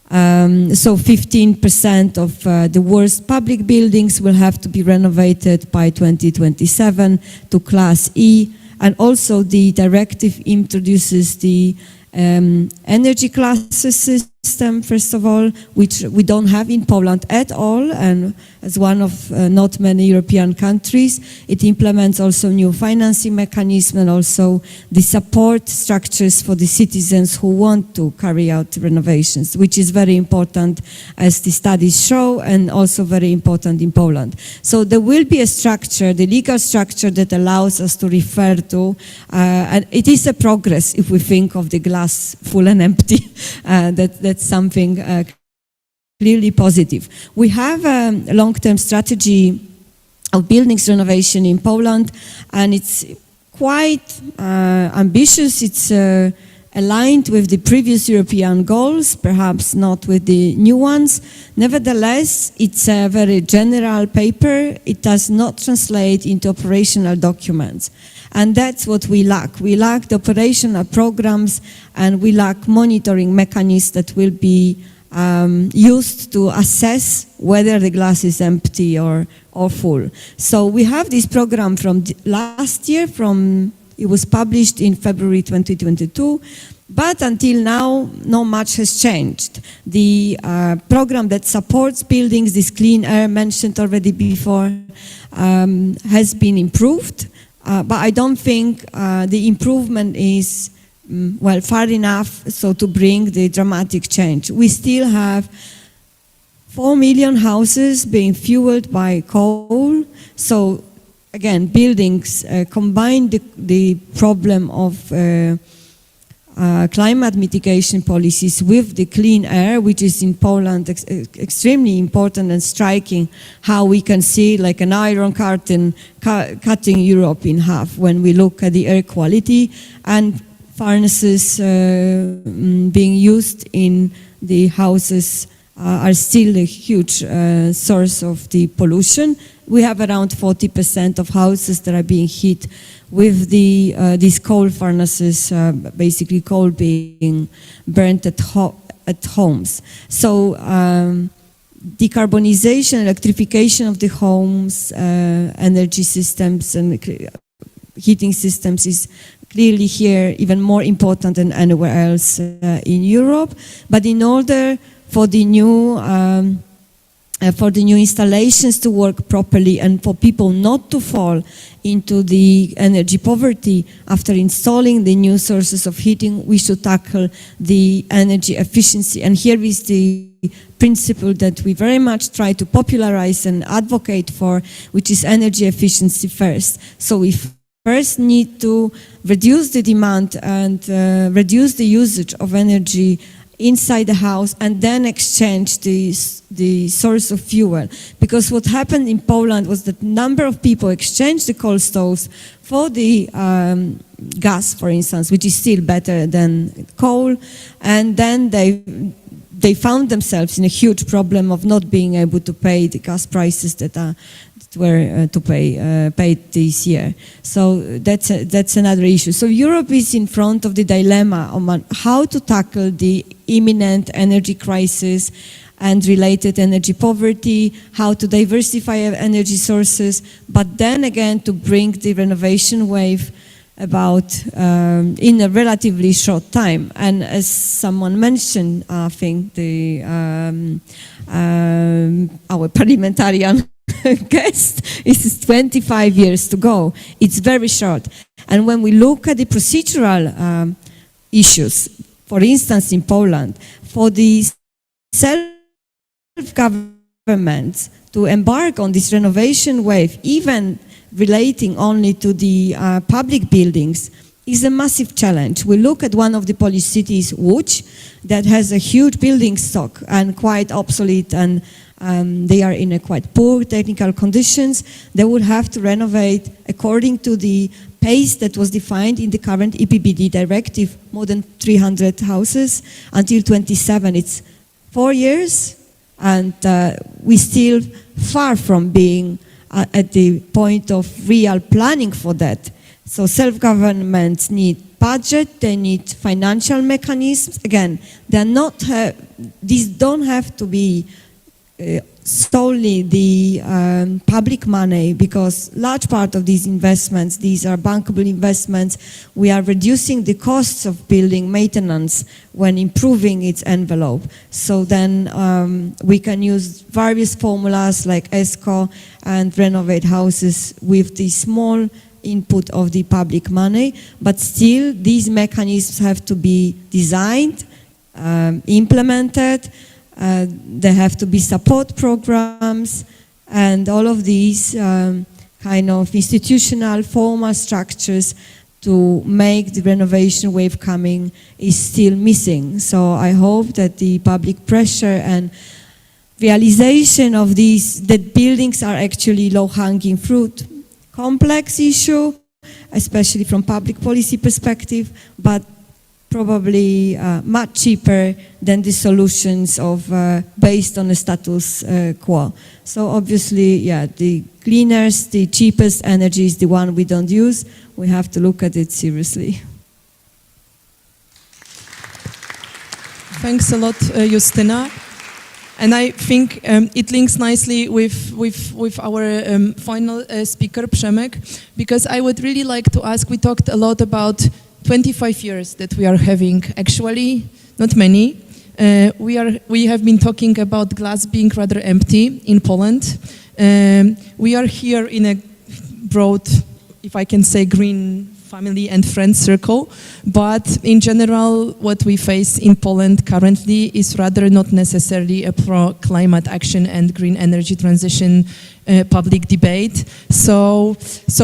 F: So 15% of the worst public buildings will have to be renovated by 2027 to Class E. And also the directive introduces the energy classes system, first of all, which we don't have in Poland at all, and as one of not many European countries. It implements also new financing mechanism and also the support structures for the citizens who want to carry out renovations, which is very important as the studies show, and also very important in Poland. So there will be a structure, the legal structure that allows us to refer to, and it is a progress if we think of the glass full and empty. That's something clearly positive. We have a long-term strategy of buildings renovation in Poland, and it's quite ambitious. It's aligned with the previous European goals, perhaps not with the new ones. Nevertheless, it's a very general paper. It does not translate into operational documents. And that's what we lack. We lack the operational programs, and we lack monitoring mechanisms that will be used to assess whether the glass is empty or full. So we have this program from last year, it was published in February 2022, but until now, not much has changed. The program that supports buildings, this clean air mentioned already before, has been improved, but I don't think the improvement is well, far enough so to bring the dramatic change. We still have 4 million houses being fueled by coal. So again, buildings combine the problem of climate mitigation policies with the clean air, which is in Poland extremely important and striking, how we can see like an iron curtain cutting Europe in half when we look at the air quality, and furnaces being used in the houses are still a huge source of the pollution. We have around 40% of houses that are being heated with these coal furnaces, basically coal being burnt at homes. So decarbonization, electrification of the homes, energy systems and heating systems is clearly here even more important than anywhere else in Europe. But in order for the new installations to work properly and for people not to fall into the energy poverty after installing the new sources of heating, we should tackle the energy efficiency. And here is the principle that we very much try to popularize and advocate for, which is energy efficiency first. So we first need to reduce the demand and reduce the usage of energy inside the house, and then exchange the source of fuel. Because what happened in Poland was that number of people exchanged the coal stoves for the gas, for instance, which is still better than coal, and then they found themselves in a huge problem of not being able to pay the gas prices that were paid this year. So that's another issue. So Europe is in front of the dilemma on how to tackle the imminent energy crisis and related energy poverty, how to diversify energy sources, but then again to bring the renovation wave about in a relatively short time. And as someone mentioned, I think our parliamentarian guest, is 25 years to go. It's very short. And when we look at the procedural issues, for instance in Poland, for the self-government to embark on this renovation wave, even relating only to the public buildings, is a massive challenge. We look at one of the Polish cities, Łódź, that has a huge building stock and quite obsolete, and they are in a quite poor technical conditions. They would have to renovate according to the pace that was defined in the current EPBD directive, more than 300 houses until 27. It's 4 years, and we're still far from being at the point of real planning for that. So self-governments need budget, they need financial mechanisms. Again, these don't have to be solely the public money, because large part of these investments, these are bankable investments. We are reducing the costs of building maintenance when improving its envelope. So then we can use various formulas like ESCO and renovate houses with the small input of the public money, but still these mechanisms have to be designed, implemented. There have to be support programs, and all of these kind of institutional formal structures to make the renovation wave coming is still missing. So I hope that the public pressure and realization of these, that buildings are actually low-hanging fruit, complex issue, especially from public policy perspective, but probably much cheaper than the solutions of based on the status quo. So obviously, yeah, the cleanest, the cheapest energy is the one we don't use. We have to look at it seriously.
B: Thanks a lot, Justyna. And I think it links nicely with our final speaker, Przemek, because I would really like to ask, we talked a lot about 25 years that we are having, actually, not many. We have been talking about glass being rather empty in Poland. We are here in a broad, if I can say, green family and friends circle, but in general, what we face in Poland currently is rather not necessarily a pro-climate action and green energy transition public debate. So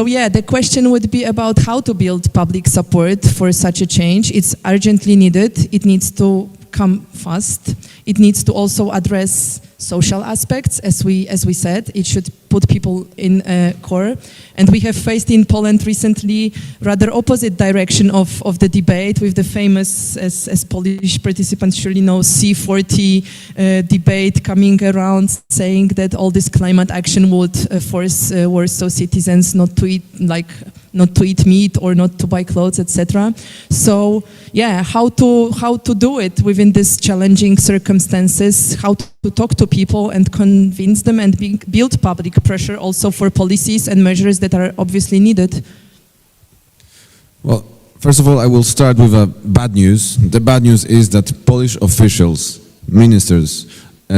B: yeah, the question would be about how to build public support for such a change. It's urgently needed. It needs to come fast. It needs to also address social aspects, as we said. It should put people in core. And we have faced in Poland recently rather opposite direction of the debate with the famous, as Polish participants surely know, C40 debate coming around saying that all this climate action would force Warsaw citizens not to eat meat or not to buy clothes, etc. So yeah, how to do it within these challenging circumstances, how to talk to people and convince them and build public pressure also for policies and measures that are obviously needed.
G: Well, first of all, I will start with bad news. The bad news is that Polish officials, ministers,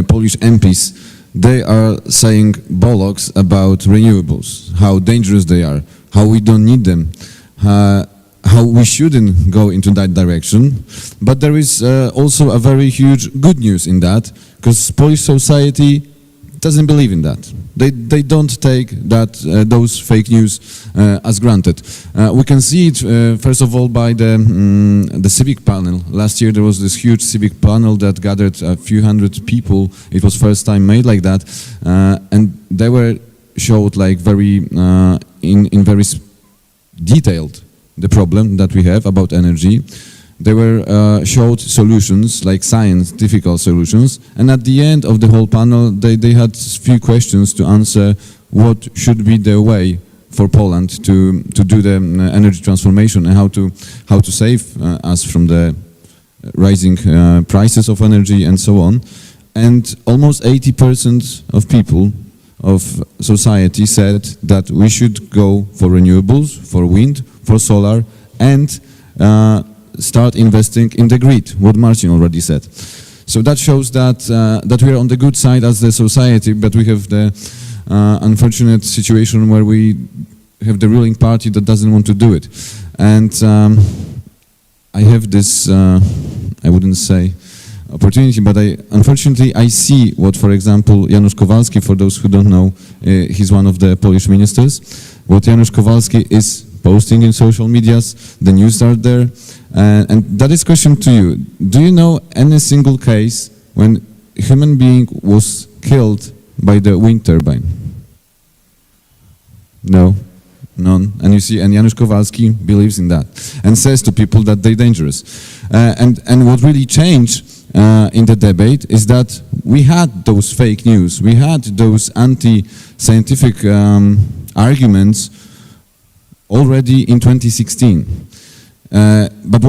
G: Polish MPs, they are saying bollocks about renewables, how dangerous they are, how we don't need them, how we shouldn't go into that direction. But there is also a very huge good news in that, because Polish society doesn't believe in that. They don't take those fake news as granted. We can see it first of all by the civic panel. Last year there was this huge civic panel that gathered a few hundred people. It was first time made like that, and they were showed like very very detailed the problem that we have about energy. They were showed solutions, like scientific solutions, and at the end of the whole panel, they had few questions to answer what should be the way for Poland to do the energy transformation and how to save us from the rising prices of energy and so on. And almost 80% of people of society said that we should go for renewables, for wind, for solar, and start investing in the grid, what Marcin already said. So that shows that we are on the good side as the society, but we have the unfortunate situation where we have the ruling party that doesn't want to do it. And I have this, I wouldn't say opportunity, but unfortunately I see what, for example, Janusz Kowalski, for those who don't know, he's one of the Polish ministers, what Janusz Kowalski is posting in social medias, the news are there. And that is question to you. Do you know any single case when a human being was killed by the wind turbine? No, none. And you see, and Janusz Kowalski believes in that and says to people that they're dangerous. And what really changed in the debate is that we had those fake news, we had those anti-scientific arguments already in 2016. But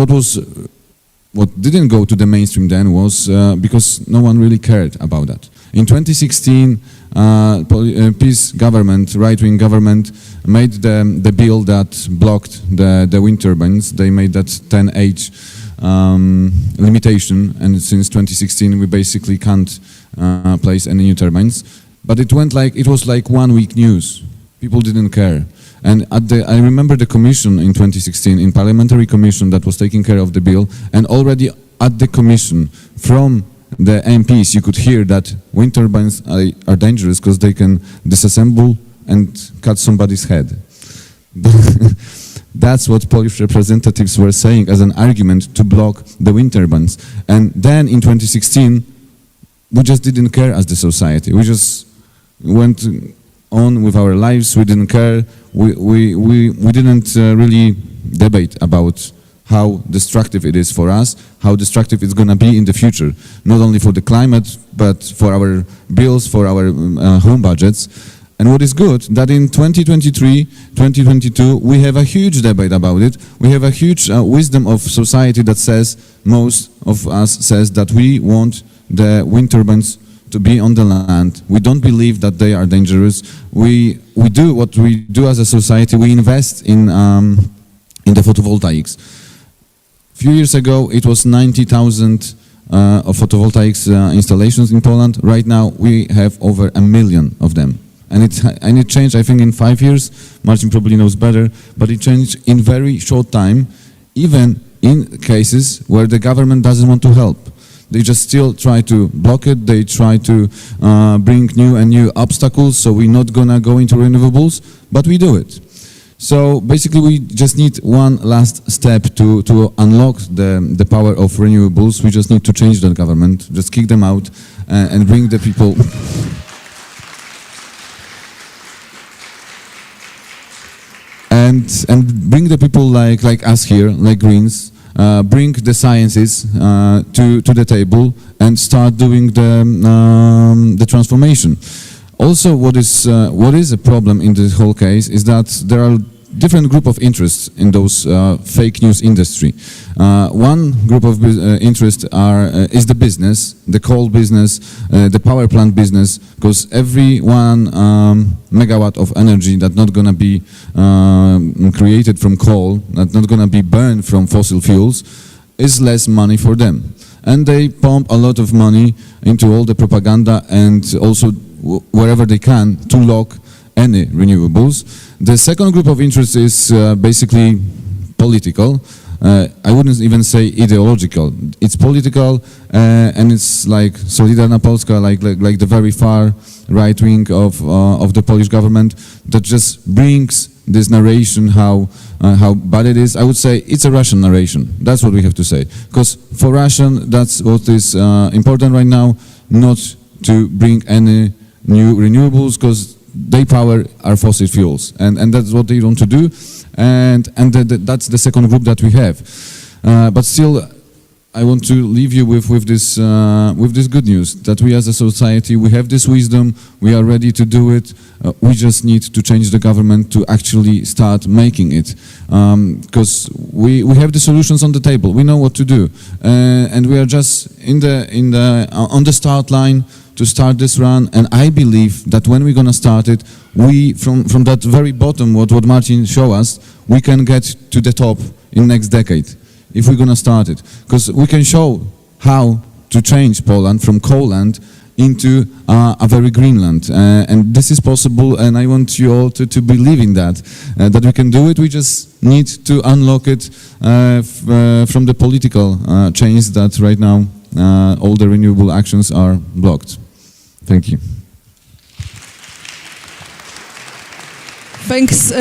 G: what didn't go to the mainstream then was because no one really cared about that. In 2016, PiS government, right-wing government, made the bill that blocked the wind turbines. They made that 10H limitation, and since 2016 we basically can't place any new turbines. But it was like 1 week news. People didn't care. And I remember the commission in 2016, in parliamentary commission that was taking care of the bill, and already at the commission from the MPs you could hear that wind turbines are dangerous because they can disassemble and cut somebody's head. That's what Polish representatives were saying as an argument to block the wind turbines. And then in 2016, we just didn't care as the society. We just went on with our lives. We didn't care. We didn't really debate about how destructive it is for us, how destructive it's going to be in the future, not only for the climate, but for our bills, for our home budgets. And what is good, that in 2023, 2022, we have a huge debate about it. We have a huge wisdom of society that says, most of us says that we want the wind turbines to be on the land. We don't believe that they are dangerous. We do what we do as a society. We invest in the photovoltaics. A few years ago, it was 90,000 of photovoltaics installations in Poland. Right now, we have over 1 million of them. And it changed, I think, in 5 years. Marcin probably knows better, but it changed in very short time, even in cases where the government doesn't want to help. They just still try to block it. They try to bring new and new obstacles, so we're not gonna go into renewables, but we do it. So basically, we just need one last step to unlock the power of renewables. We just need to change that government, just kick them out, and bring the people. And bring the people like us here, like Greens, bring the sciences to the table and start doing the transformation. Also, what is a problem in this whole case is that there are different group of interests in those fake news industry. One group of interest is the business, the coal business, the power plant business, because every 1 megawatt of energy that's not going to be created from coal, that's not going to be burned from fossil fuels, is less money for them. And they pump a lot of money into all the propaganda and also wherever they can to lock any renewables. The second group of interest is basically political. I wouldn't even say ideological. It's political, and it's like Solidarna Polska, like the very far right wing of the Polish government that just brings this narration how bad it is. I would say it's a Russian narration. That's what we have to say. Because for Russian, that's what is important right now, not to bring any new renewables, because they power our fossil fuels, and that's what they want to do, and that's the second group that we have. But still, I want to leave you with this good news, that we as a society, we have this wisdom, we are ready to do it, we just need to change the government to actually start making it. Because we have the solutions on the table, we know what to do, and we are just on the start line to start this run, and I believe that when we're gonna start it, we from that very bottom, what Marcin showed us, we can get to the top in next decade, if we're gonna start it. Because we can show how to change Poland from coal land into a very green land. And this is possible, and I want you all to believe in that we can do it. We just need to unlock it from the political chains that right now all the renewable actions are blocked. Thank you.
B: Thanks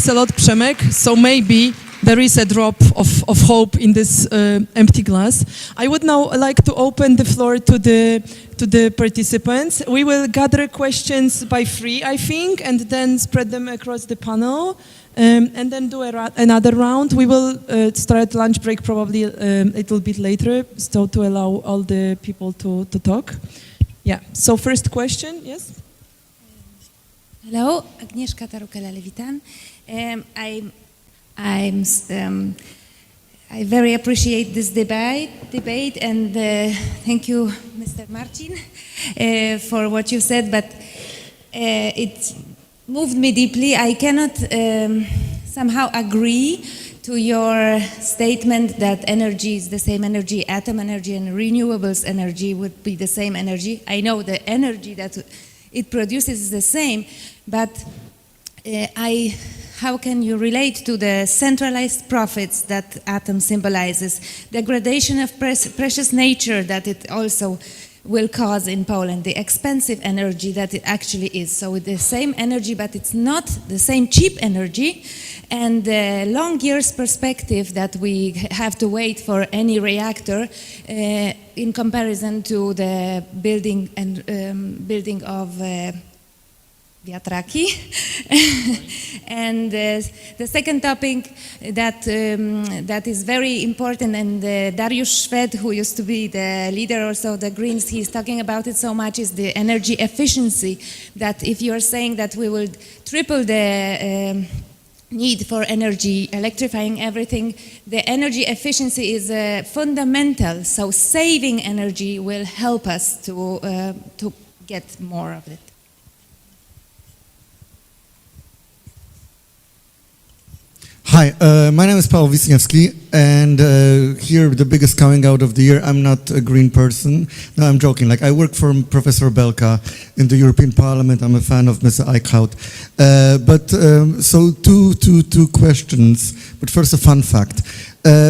B: a lot, Przemek. So maybe there is a drop of hope in this empty glass. I would now like to open the floor to the participants. We will gather questions by 3, I think, and then spread them across the panel, and then do another round. We will start lunch break probably a little bit later, so to allow all the people to talk. Yeah, so first question, yes?
H: Hello, Agnieszka Tarukala-Lewitan. I very appreciate this debate and thank you, Mr. Marcin, for what you said, but it moved me deeply. I cannot somehow agree to your statement that energy is the same energy, atom energy and renewables energy would be the same energy. I know the energy that it produces is the same, but how can you relate to the centralized profits that atom symbolizes, degradation of precious nature that it also will cause in Poland, the expensive energy that it actually is. So the same energy, but it's not the same cheap energy, and the long years perspective that we have to wait for any reactor in comparison to the building of wiatraki. And the second topic that is very important, and Dariusz Szwed, who used to be the leader also of the Greens, he's talking about it so much, is the energy efficiency. That if you're saying that we will triple the need for energy, electrifying everything, the energy efficiency is fundamental. So saving energy will help us to get more of it.
I: Hi, my name is Paweł Wisniewski, and here the biggest coming out of the year, I'm not a green person. No, I'm joking. Like, I work for Professor Belka in the European Parliament. I'm a fan of Mr. Eickhout. So two questions, but first a fun fact.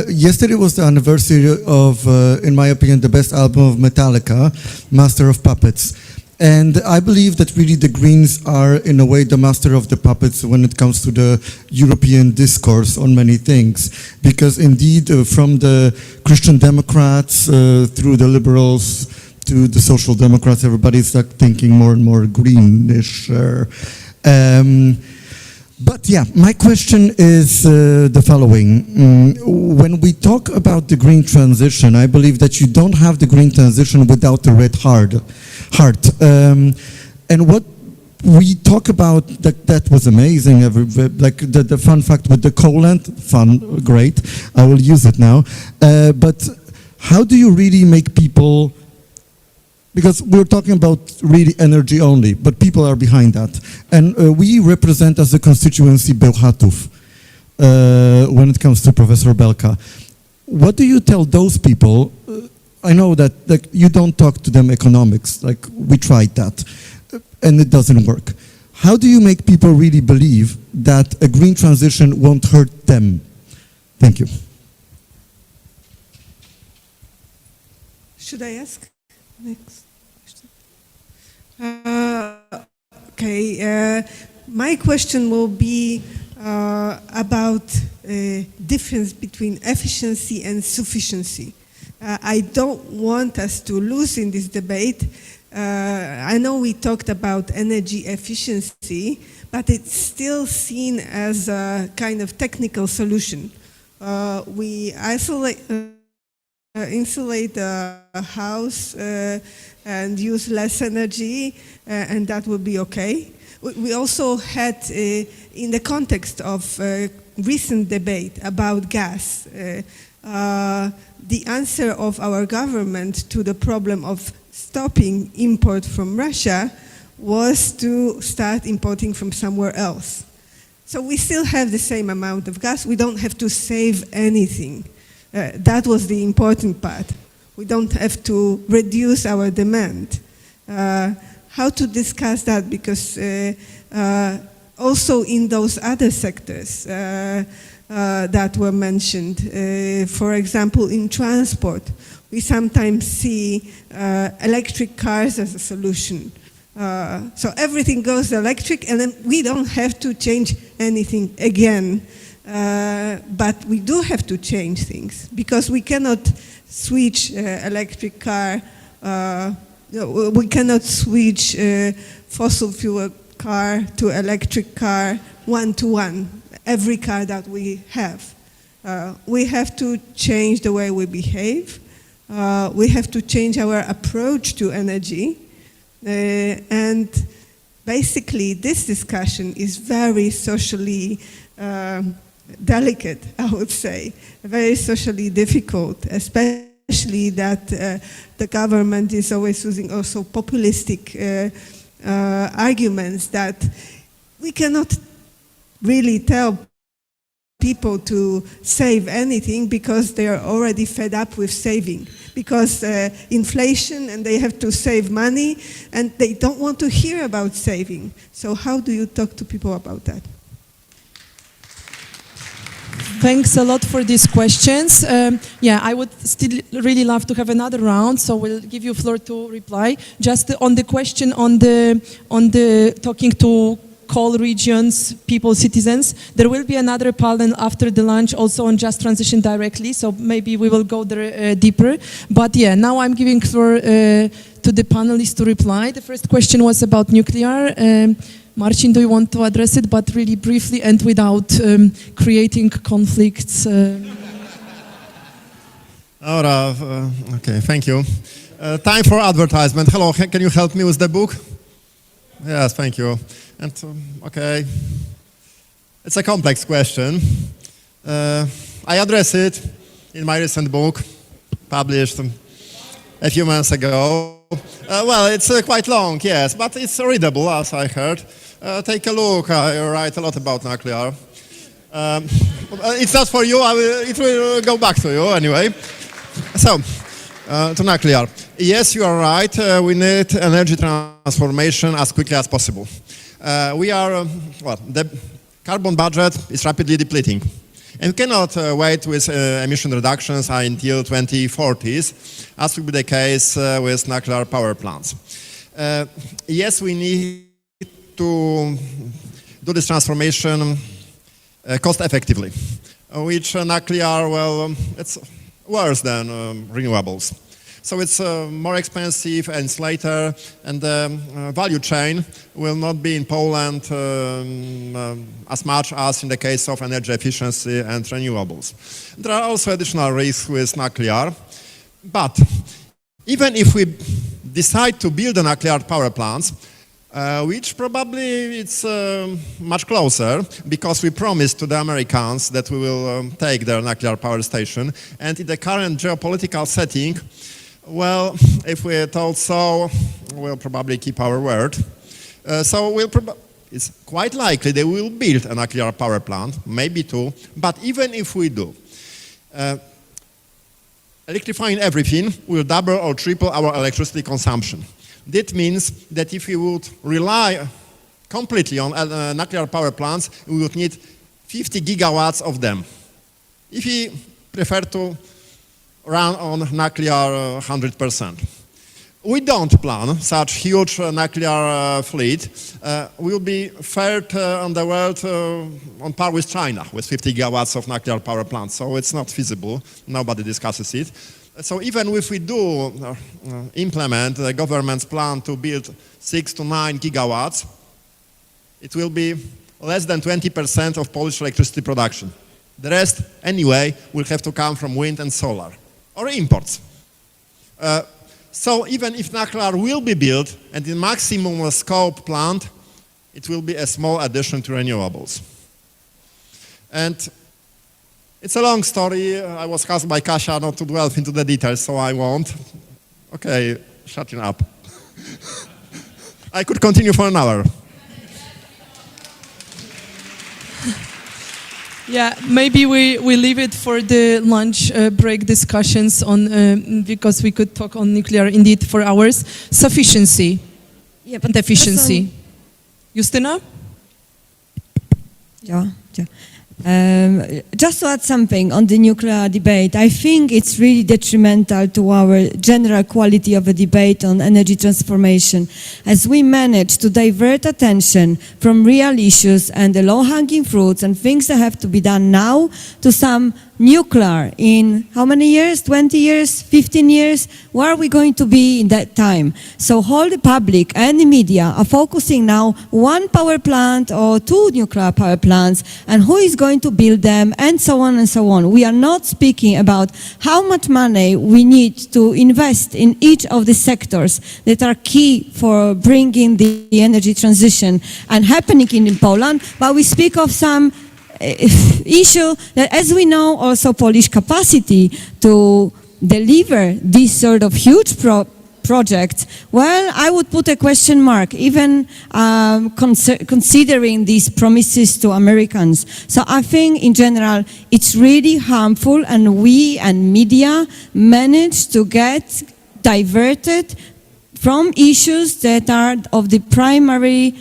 I: Yesterday was the anniversary of, in my opinion, the best album of Metallica, Master of Puppets. And I believe that really the Greens are, in a way, the master of the puppets when it comes to the European discourse on many things. Because indeed, from the Christian Democrats through the Liberals to the Social Democrats, everybody's like thinking more and more greenish. But yeah, my question is the following. When we talk about the green transition, I believe that you don't have the green transition without the red heart. And what we talk about, that was amazing, like the fun fact with the coolant, fun, great, I will use it now. But how do you really make people, because we're talking about really energy only, but people are behind that. And we represent as a constituency Bełchatów when it comes to Professor Belka. What do you tell those people? I know that like, you don't talk to them economics, like we tried that, and it doesn't work. How do you make people really believe that a green transition won't hurt them? Thank you.
J: Should I ask next question? My question will be about difference between efficiency and sufficiency. I don't want us to lose in this debate. I know we talked about energy efficiency, but it's still seen as a kind of technical solution. We insulate a house and use less energy, and that will be okay. We also had, in the context of recent debate about gas, the answer of our government to the problem of stopping import from Russia was to start importing from somewhere else. So we still have the same amount of gas. We don't have to save anything. That was the important part. We don't have to reduce our demand. How to discuss that? Because also in those other sectors that were mentioned, for example, in transport, we sometimes see electric cars as a solution. So everything goes electric, and then we don't have to change anything again. But we do have to change things, because we cannot switch electric car, we cannot switch fossil fuel car to electric car one-to-one, every car that we have. We have to change the way we behave. We have to change our approach to energy. And basically, this discussion is very socially delicate, I would say, very socially difficult, especially that the government is always using also populistic arguments that we cannot really tell people to save anything because they are already fed up with saving, because inflation and they have to save money and they don't want to hear about saving. So how do you talk to people about that?
B: Thanks a lot for these questions. Yeah, I would still really love to have another round, so we'll give you floor to reply. Just on the question on the talking to coal regions, people, citizens, there will be another panel after the lunch also on just transition directly, so maybe we will go there deeper. But yeah, now I'm giving floor to the panelists to reply. The first question was about nuclear. Marcin, do you want to address it, but really briefly and without creating conflicts?
E: Okay, thank you. Time for advertisement. Hello, can you help me with the book? Yes, thank you. And okay, it's a complex question. I address it in my recent book, published a few months ago. Well, it's quite long, yes, but it's readable, as I heard. Take a look. I write a lot about nuclear. It's not for you. It will go back to you anyway. So, to nuclear. Yes, you are right. We need energy transformation as quickly as possible. The carbon budget is rapidly depleting. And we cannot wait with emission reductions until 2040s, as will be the case with nuclear power plants. Yes, we need to do this transformation cost effectively, which nuclear, well, it's worse than renewables. So it's more expensive and it's later, and the value chain will not be in Poland as much as in the case of energy efficiency and renewables. There are also additional risks with nuclear, but even if we decide to build the nuclear power plants, which probably it's much closer, because we promised to the Americans that we will take their nuclear power station, and in the current geopolitical setting, well, if we're told so, we'll probably keep our word. It's quite likely they will build a nuclear power plant, maybe two, but even if we do, electrifying everything will double or triple our electricity consumption. That means that if we would rely completely on nuclear power plants, we would need 50 gigawatts of them. If we prefer to run on nuclear 100%. We don't plan such huge nuclear fleet. We will be third on the world on par with China, with 50 gigawatts of nuclear power plants. So it's not feasible. Nobody discusses it. So even if we do implement the government's plan to build 6 to 9 gigawatts, it will be less than 20% of Polish electricity production. The rest, anyway, will have to come from wind and solar, or imports. So even if nuclear will be built, and in maximum scope plant, it will be a small addition to renewables. And it's a long story. I was asked by Kasia not to delve into the details, so I won't. Okay, shutting up. I could continue for an hour.
B: Yeah, maybe we leave it for the lunch break discussions on because we could talk on nuclear indeed for hours. Sufficiency and efficiency. Justyna?
F: Yeah. Just to add something on the nuclear debate, I think it's really detrimental to our general quality of a debate on energy transformation, as we manage to divert attention from real issues and the low-hanging fruits and things that have to be done now to some nuclear in how many years? 20 years? 15 years? Where are we going to be in that time? So all the public and the media are focusing now one power plant or two nuclear power plants and who is going to build them and so on and so on. We are not speaking about how much money we need to invest in each of the sectors that are key for bringing the energy transition and happening in Poland, but we speak of some issue that, as we know, also Polish capacity to deliver this sort of huge project, well, I would put a question mark, even considering these promises to Americans. So I think, in general, it's really harmful, and we and media manage to get diverted from issues that are of the primary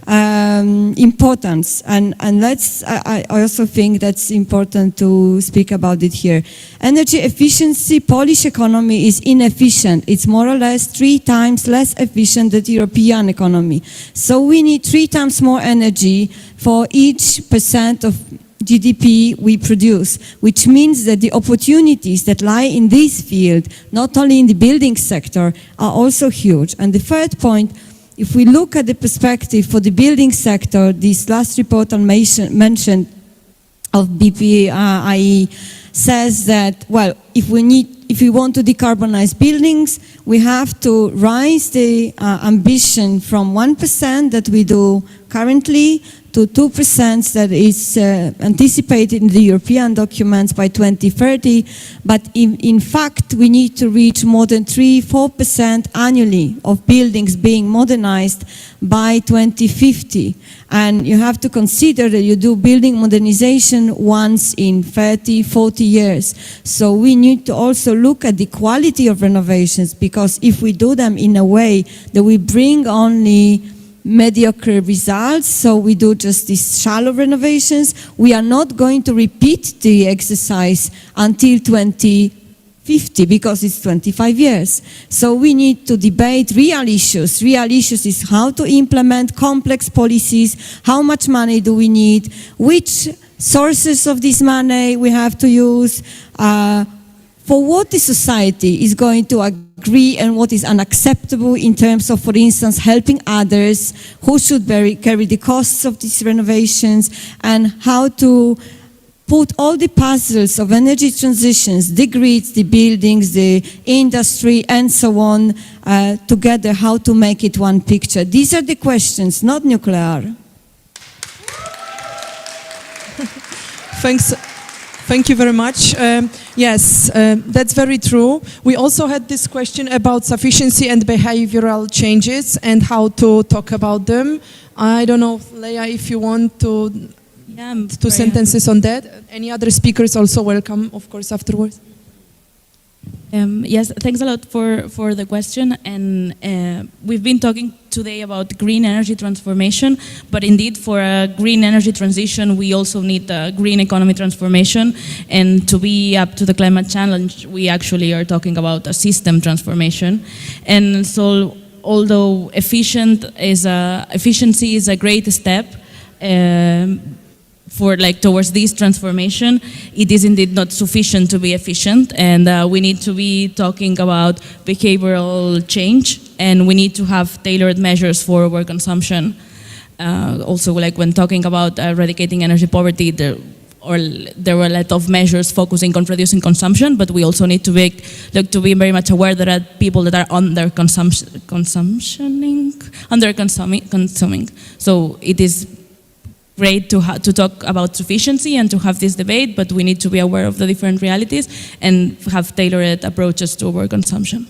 F: importance, and I also think that's important to speak about it here. Energy efficiency, Polish economy is inefficient. It's more or less 3 times less efficient than the European economy. So we need 3 times more energy for each % of GDP we produce, which means that the opportunities that lie in this field, not only in the building sector, are also huge. And the third point, if we look at the perspective for the building sector, this last report I mentioned of BPIE says that, well, if we want to decarbonize buildings, we have to raise the ambition from 1% that we do currently to 2% that is anticipated in the European documents by 2030. But in fact, we need to reach more than 3-4% annually of buildings being modernized by 2050. And you have to consider that you do building modernization once in 30-40 years. So we need to also look at the quality of renovations, because if we do them in a way that we bring only mediocre results, so we do just these shallow renovations, we are not going to repeat the exercise until 2050, because it's 25 years. So we need to debate real issues. Real issues is how to implement complex policies, how much money do we need, which sources of this money we have to use, for what the society is going to agree and what is unacceptable in terms of, for instance, helping others, who should carry the costs of these renovations, and how to put all the puzzles of energy transitions, the grids, the buildings, the industry, and so on, together, how to make it one picture. These are the questions, not nuclear.
B: Thanks. Thank you very much. Yes, that's very true. We also had this question about sufficiency and behavioral changes and how to talk about them. I don't know, Laia, if you want to, 2 sentences on that. Any other speakers also welcome, of course, afterwards.
D: Yes, thanks a lot for the question. And we've been talking today about green energy transformation, but indeed for a green energy transition, we also need a green economy transformation. And to be up to the climate challenge, we actually are talking about a system transformation. And so although efficiency is a great step, towards this transformation, it is indeed not sufficient to be efficient, and we need to be talking about behavioral change, and we need to have tailored measures for overconsumption. Also, when talking about eradicating energy poverty, there were a lot of measures focusing on reducing consumption, but we also need to be very much aware that there are people that are consuming. So it is great to talk about sufficiency and to have this debate, but we need to be aware of the different realities and have tailored approaches to overconsumption.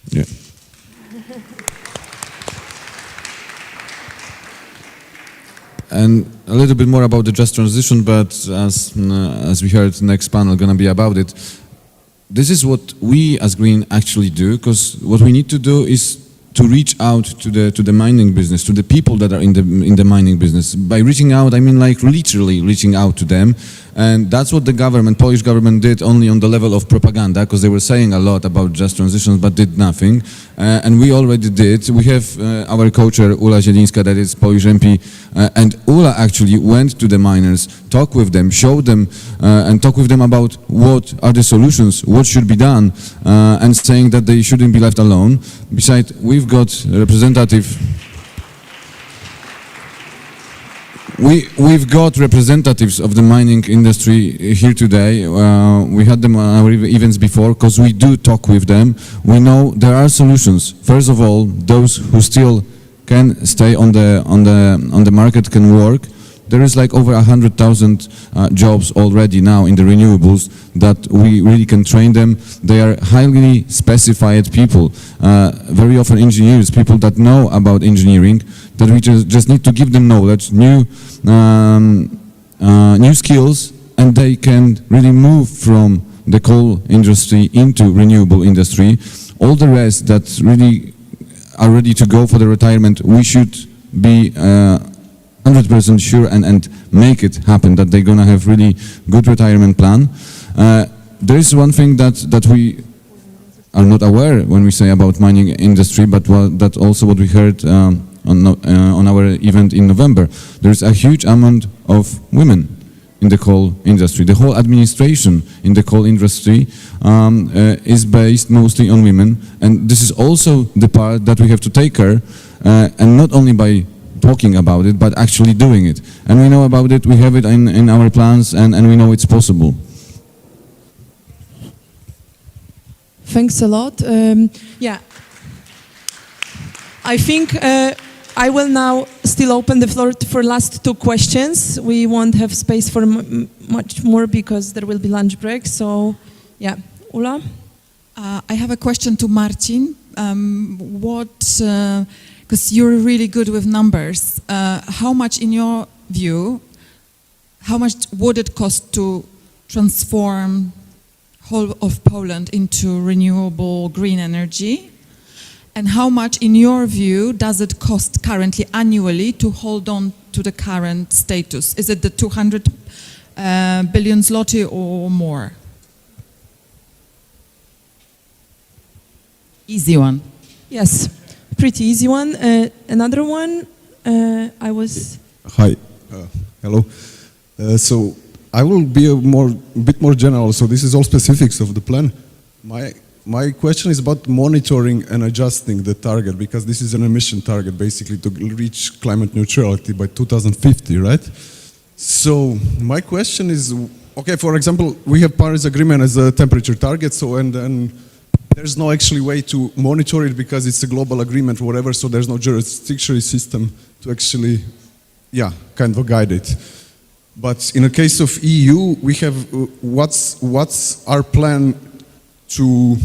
G: Yeah. And a little bit more about the just transition, but as we heard, next panel gonna be about it. This is what we as Green actually do, because what we need to do is to reach out to the mining business, to the people that are in the mining business. By reaching out, I mean literally reaching out to them, and that's what the Polish government did only on the level of propaganda, because they were saying a lot about just transitions but did nothing. And we already did. We have our co-chair Ula Zielińska, that is Polish MP, and Ula actually went to the miners, talked with them, showed them, and talked with them about what are the solutions, what should be done, and saying that they shouldn't be left alone. Besides, we've got representative. We've got representatives of the mining industry here today. We had them on our events before, because we do talk with them. We know there are solutions. First of all, those who still can stay on the market, can work. There is like over 100,000 jobs already now in the renewables that we really can train them. They are highly specified people, very often engineers, people that know about engineering, that we just need to give them knowledge, new skills, and they can really move from the coal industry into renewable industry. All the rest that really are ready to go for the retirement, we should be 100% sure and make it happen, that they're gonna have really good retirement plan. There is one thing that we are not aware when we say about mining industry, but that also what we heard on our event in November. There is a huge amount of women in the coal industry. The whole administration in the coal industry is based mostly on women, and this is also the part that we have to take care, and not only by talking about it, but actually doing it. And we know about it, we have it in our plans, and we know it's possible.
B: Thanks a lot. Yeah, I think I will now still open the floor for last two questions. We won't have space for much more because there will be lunch break. So, yeah, Ula?
K: I have a question to Marcin. Because you're really good with numbers, how much, in your view, how much would it cost to transform whole of Poland into renewable green energy? And how much, in your view, does it cost currently annually to hold on to the current status? Is it the 200 billion zloty or more? Easy one.
B: Yes. Pretty easy one. Another one,
L: Hi, hello. So I will be a bit more general. So this is all specifics of the plan. My question is about monitoring and adjusting the target, because this is an emission target basically to reach climate neutrality by 2050, right? So my question is, okay, for example, we have Paris Agreement as a temperature target. So and there's no actually way to monitor it because it's a global agreement, whatever, so there's no jurisdictional system to actually, kind of guide it. But in the case of EU, we have, what's our plan to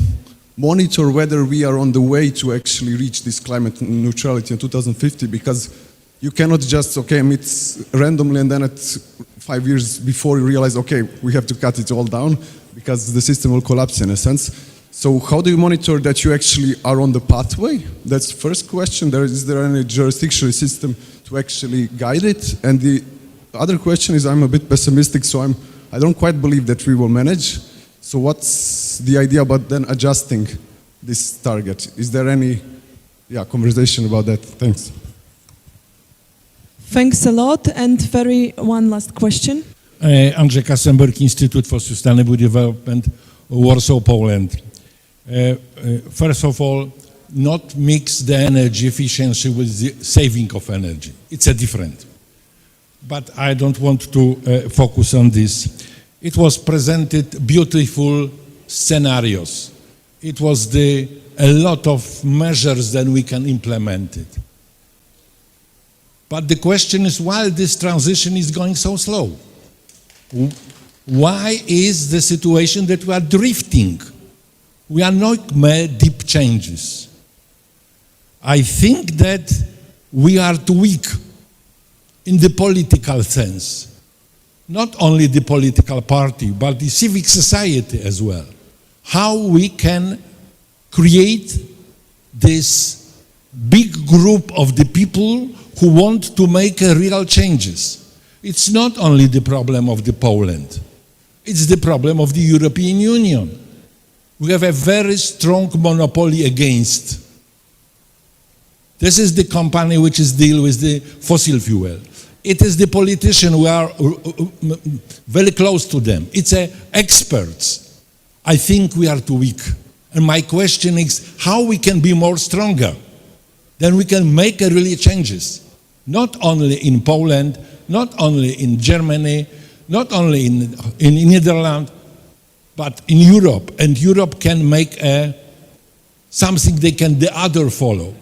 L: monitor whether we are on the way to actually reach this climate neutrality in 2050? Because you cannot just, emit randomly and then at 5 years before you realize, we have to cut it all down because the system will collapse in a sense. So how do you monitor that you actually are on the pathway? That's the first question. Is there any jurisdictional system to actually guide it? And the other question is, I'm a bit pessimistic, so I don't quite believe that we will manage. So what's the idea about then adjusting this target? Is there any conversation about that? Thanks.
B: Thanks a lot. And one last question.
M: Andrzej Kassenberg, Institute for Sustainable Development, Warsaw, Poland. First of all, not mix the energy efficiency with the saving of energy. It's a different. But I don't want to focus on this. It was presented beautiful scenarios. It was a lot of measures that we can implement it. But the question is, why this transition is going so slow? Why is the situation that we are drifting? We are not made deep changes. I think that we are too weak in the political sense. Not only the political party, but the civic society as well. How we can create this big group of the people who want to make real changes. It's not only the problem of the Poland. It's the problem of the European Union. We have a very strong monopoly against. This is the company which is deal with the fossil fuel. It is the politician who are very close to them. It's experts. I think we are too weak. And my question is how we can be more stronger. Then we can make really changes. Not only in Poland, not only in Germany, not only in Netherlands, but in Europe. And Europe can make something the other follow.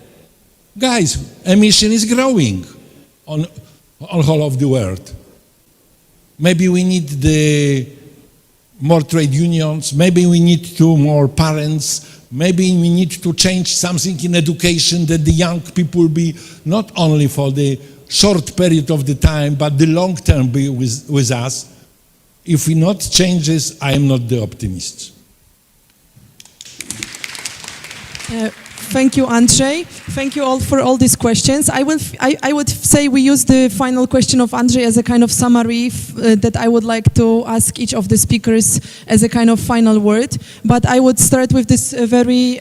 M: Guys, emission is growing on whole of the world. Maybe we need more trade unions, maybe we need more parents, maybe we need to change something in education that the young people will be not only for the short period of the time, but the long term be with us. If we not change this, I am not the optimist.
B: Thank you, Andrzej. Thank you all for all these questions. I would say we use the final question of Andrzej as a kind of summary that I would like to ask each of the speakers as a kind of final word. But I would start with this very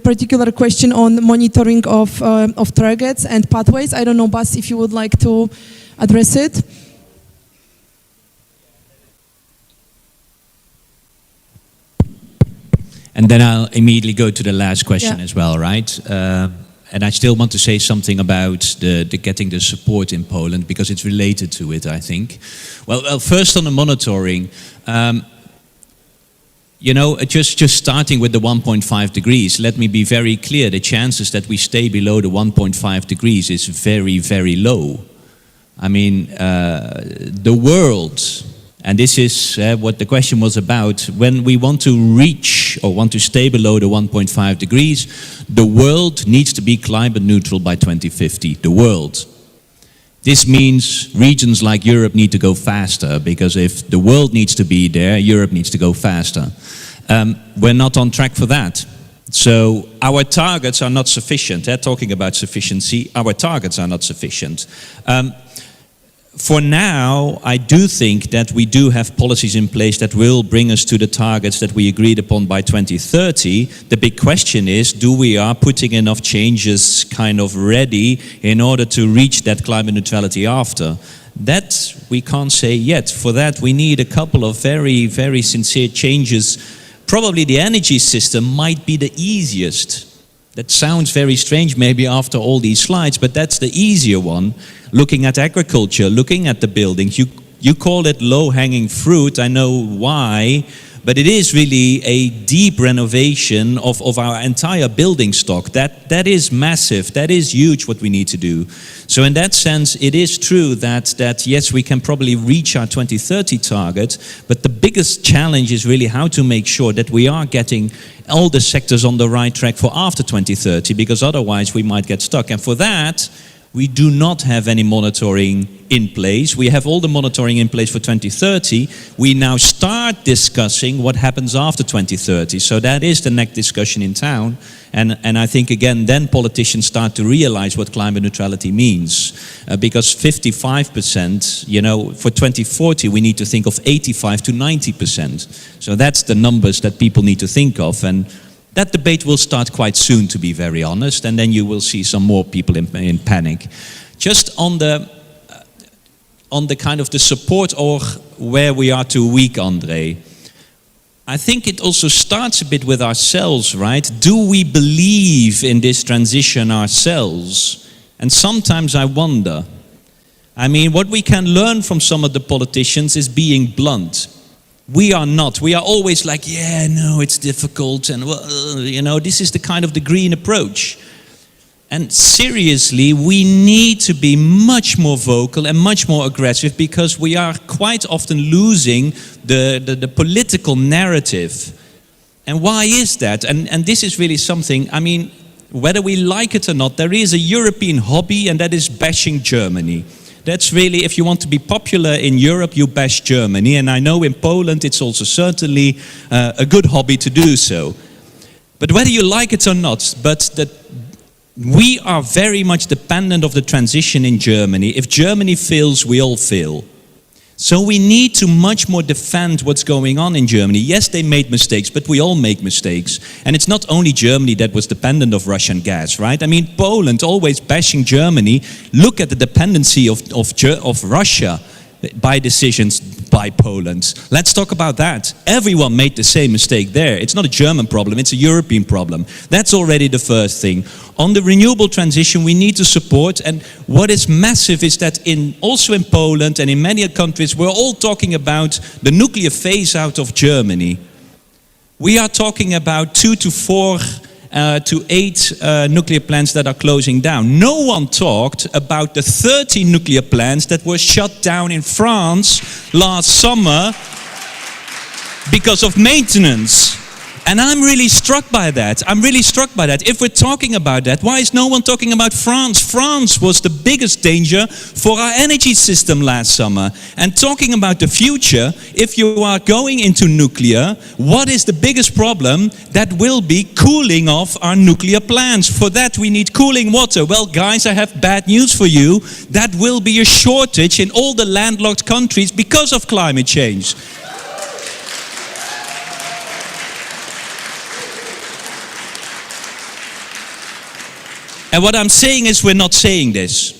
B: particular question on monitoring of targets and pathways. I don't know, Bas, if you would like to address it.
C: And then I'll immediately go to the last question as well, right? And I still want to say something about the getting the support in Poland because it's related to it, I think. Well, first on the monitoring, you know, just starting with the 1.5 degrees, let me be very clear, the chances that we stay below the 1.5 degrees is very, very low. I mean, the world, and this is what the question was about, when we want to reach or want to stay below the 1.5 degrees, the world needs to be climate neutral by 2050, the world. This means regions like Europe need to go faster, because if the world needs to be there, Europe needs to go faster. We're not on track for that. So our targets are not sufficient. Talking about sufficiency, our targets are not sufficient. For now, I do think that we do have policies in place that will bring us to the targets that we agreed upon by 2030. The big question is, do we are putting enough changes kind of ready in order to reach that climate neutrality after? That we can't say yet. For that, we need a couple of very, very sincere changes. Probably the energy system might be the easiest. That sounds very strange maybe after all these slides, but that's the easier one. Looking at agriculture, looking at the buildings, you call it low-hanging fruit, I know why, but it is really a deep renovation of our entire building stock. That is massive, that is huge what we need to do. So in that sense, it is true that yes, we can probably reach our 2030 target, but the biggest challenge is really how to make sure that we are getting all the sectors on the right track for after 2030, because otherwise we might get stuck. And for that, we do not have any monitoring in place. We have all the monitoring in place for 2030. We now start discussing what happens after 2030. So that is the next discussion in town. And I think, again, then politicians start to realize what climate neutrality means. Because 55%, you know, for 2040, we need to think of 85 to 90%. So that's the numbers that people need to think of. And that debate will start quite soon, to be very honest, and then you will see some more people in panic. Just on the kind of the support or where we are too weak, André, I think it also starts a bit with ourselves, right? Do we believe in this transition ourselves? And sometimes I wonder. I mean, what we can learn from some of the politicians is being blunt. We are not. We are always like, yeah, no, it's difficult, and well, you know, this is the kind of the green approach. And seriously, we need to be much more vocal and much more aggressive, because we are quite often losing the political narrative. And why is that? And this is really something, I mean, whether we like it or not, there is a European hobby, and that is bashing Germany. That's really, if you want to be popular in Europe, you bash Germany. And I know in Poland it's also certainly a good hobby to do so. But whether you like it or not, but that we are very much dependent of the transition in Germany. If Germany fails, we all fail. So we need to much more defend what's going on in Germany. Yes, they made mistakes, but we all make mistakes. And it's not only Germany that was dependent of Russian gas, right? I mean, Poland always bashing Germany. Look at the dependency of Russia by decisions by Poland. Let's talk about that. Everyone made the same mistake there. It's not a German problem, it's a European problem. That's already the first thing. On the renewable transition, we need to support, and what is massive is that also in Poland and in many countries, we're all talking about the nuclear phase out of Germany. We are talking about 2 to 4 to 8 nuclear plants that are closing down. No one talked about the 30 nuclear plants that were shut down in France last summer because of maintenance. And I'm really struck by that. If we're talking about that, why is no one talking about France? France was the biggest danger for our energy system last summer. And talking about the future, if you are going into nuclear, what is the biggest problem? That will be cooling off our nuclear plants. For that we need cooling water. Well, guys, I have bad news for you. That will be a shortage in all the landlocked countries because of climate change. And what I'm saying is we're not saying this.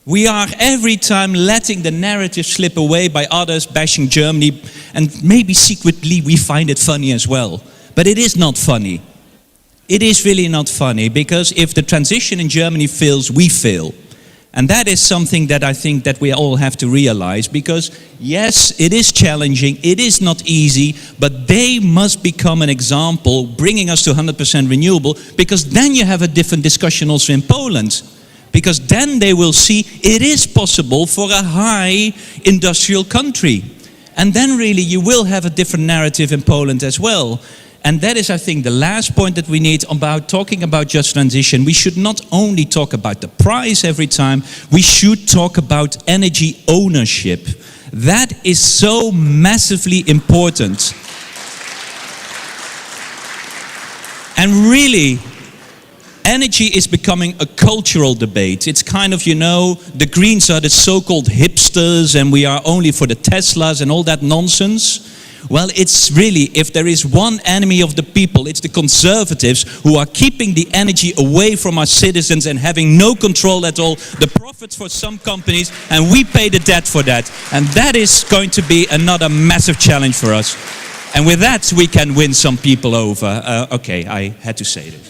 C: We are every time letting the narrative slip away by others bashing Germany, and maybe secretly we find it funny as well. But it is not funny. It is really not funny, because if the transition in Germany fails, we fail. And that is something that I think that we all have to realize, because yes, it is challenging, it is not easy, but they must become an example, bringing us to 100% renewable, because then you have a different discussion also in Poland. Because then they will see it is possible for a high industrial country. And then really you will have a different narrative in Poland as well. And that is, I think, the last point that we need about talking about just transition. We should not only talk about the price every time, we should talk about energy ownership. That is so massively important. And really, energy is becoming a cultural debate. It's kind of, the Greens are the so-called hipsters and we are only for the Teslas and all that nonsense. Well, it's really, if there is one enemy of the people, it's the conservatives who are keeping the energy away from our citizens and having no control at all. The profits for some companies, and we pay the debt for that. And that is going to be another massive challenge for us. And with that, we can win some people over. Okay, I had to say this.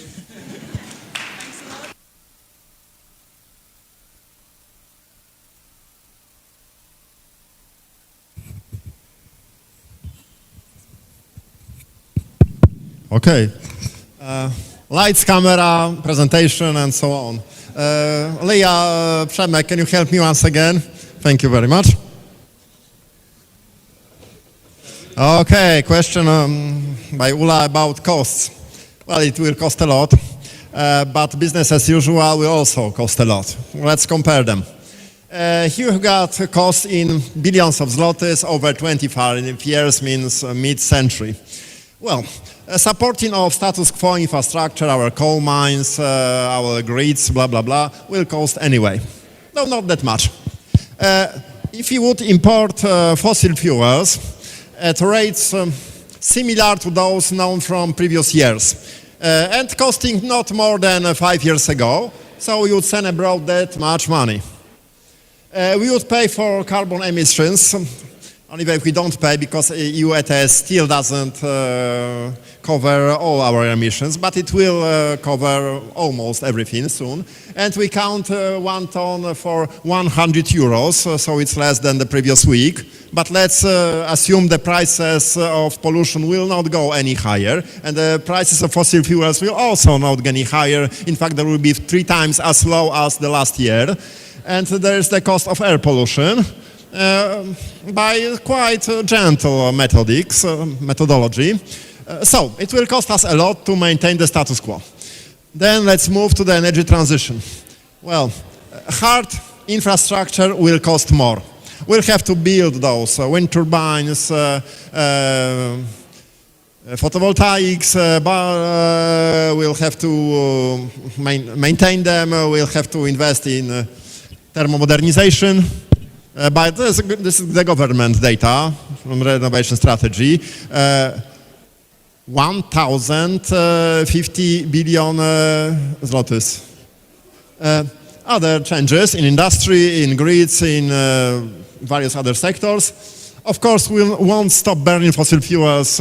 E: Okay. Lights, camera, presentation, and so on. Laia, Przemek, can you help me once again? Thank you very much. Okay, question by Ula about costs. Well, it will cost a lot, but business as usual will also cost a lot. Let's compare them. Here we got costs in billions of zlotys over 25 years, means mid-century. Well, supporting of status quo infrastructure, our coal mines, our grids, blah, blah, blah, will cost anyway. No, not that much. If you would import fossil fuels at rates similar to those known from previous years, and costing not more than 5 years ago, so we would send abroad that much money. We would pay for carbon emissions, only if we don't pay, because EU ETS still doesn't cover all our emissions, but it will cover almost everything soon. And we count 1 ton for 100 euros, so it's less than the previous week. But let's assume the prices of pollution will not go any higher, and the prices of fossil fuels will also not go any higher. In fact, they will be 3 times as low as the last year. And there's the cost of air pollution. By quite gentle methodology. So it will cost us a lot to maintain the status quo. Then let's move to the energy transition. Well, hard infrastructure will cost more. We'll have to build those wind turbines, photovoltaics, we'll have to maintain them, we'll have to invest in thermomodernization. But this is the government data from renovation strategy. 1,050 billion zlotys. Other changes in industry, in grids, in various other sectors. Of course, we won't stop burning fossil fuels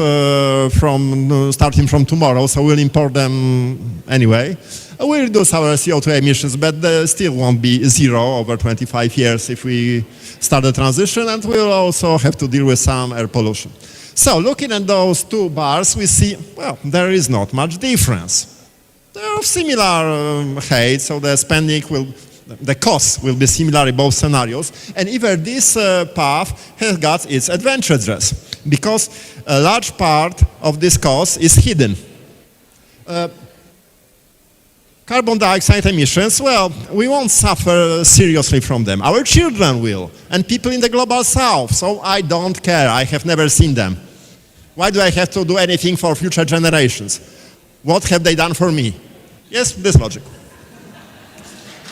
E: starting from tomorrow, so we'll import them anyway. We'll reduce our CO2 emissions, but they still won't be zero over 25 years if we start the transition, and we'll also have to deal with some air pollution. So looking at those two bars, we see, well, there is not much difference. They are similar height, so the cost will be similar in both scenarios. And even this path has got its advantages, because a large part of this cost is hidden. Carbon dioxide emissions, well, we won't suffer seriously from them. Our children will, and people in the global south, so I don't care. I have never seen them. Why do I have to do anything for future generations? What have they done for me? Yes, this logic.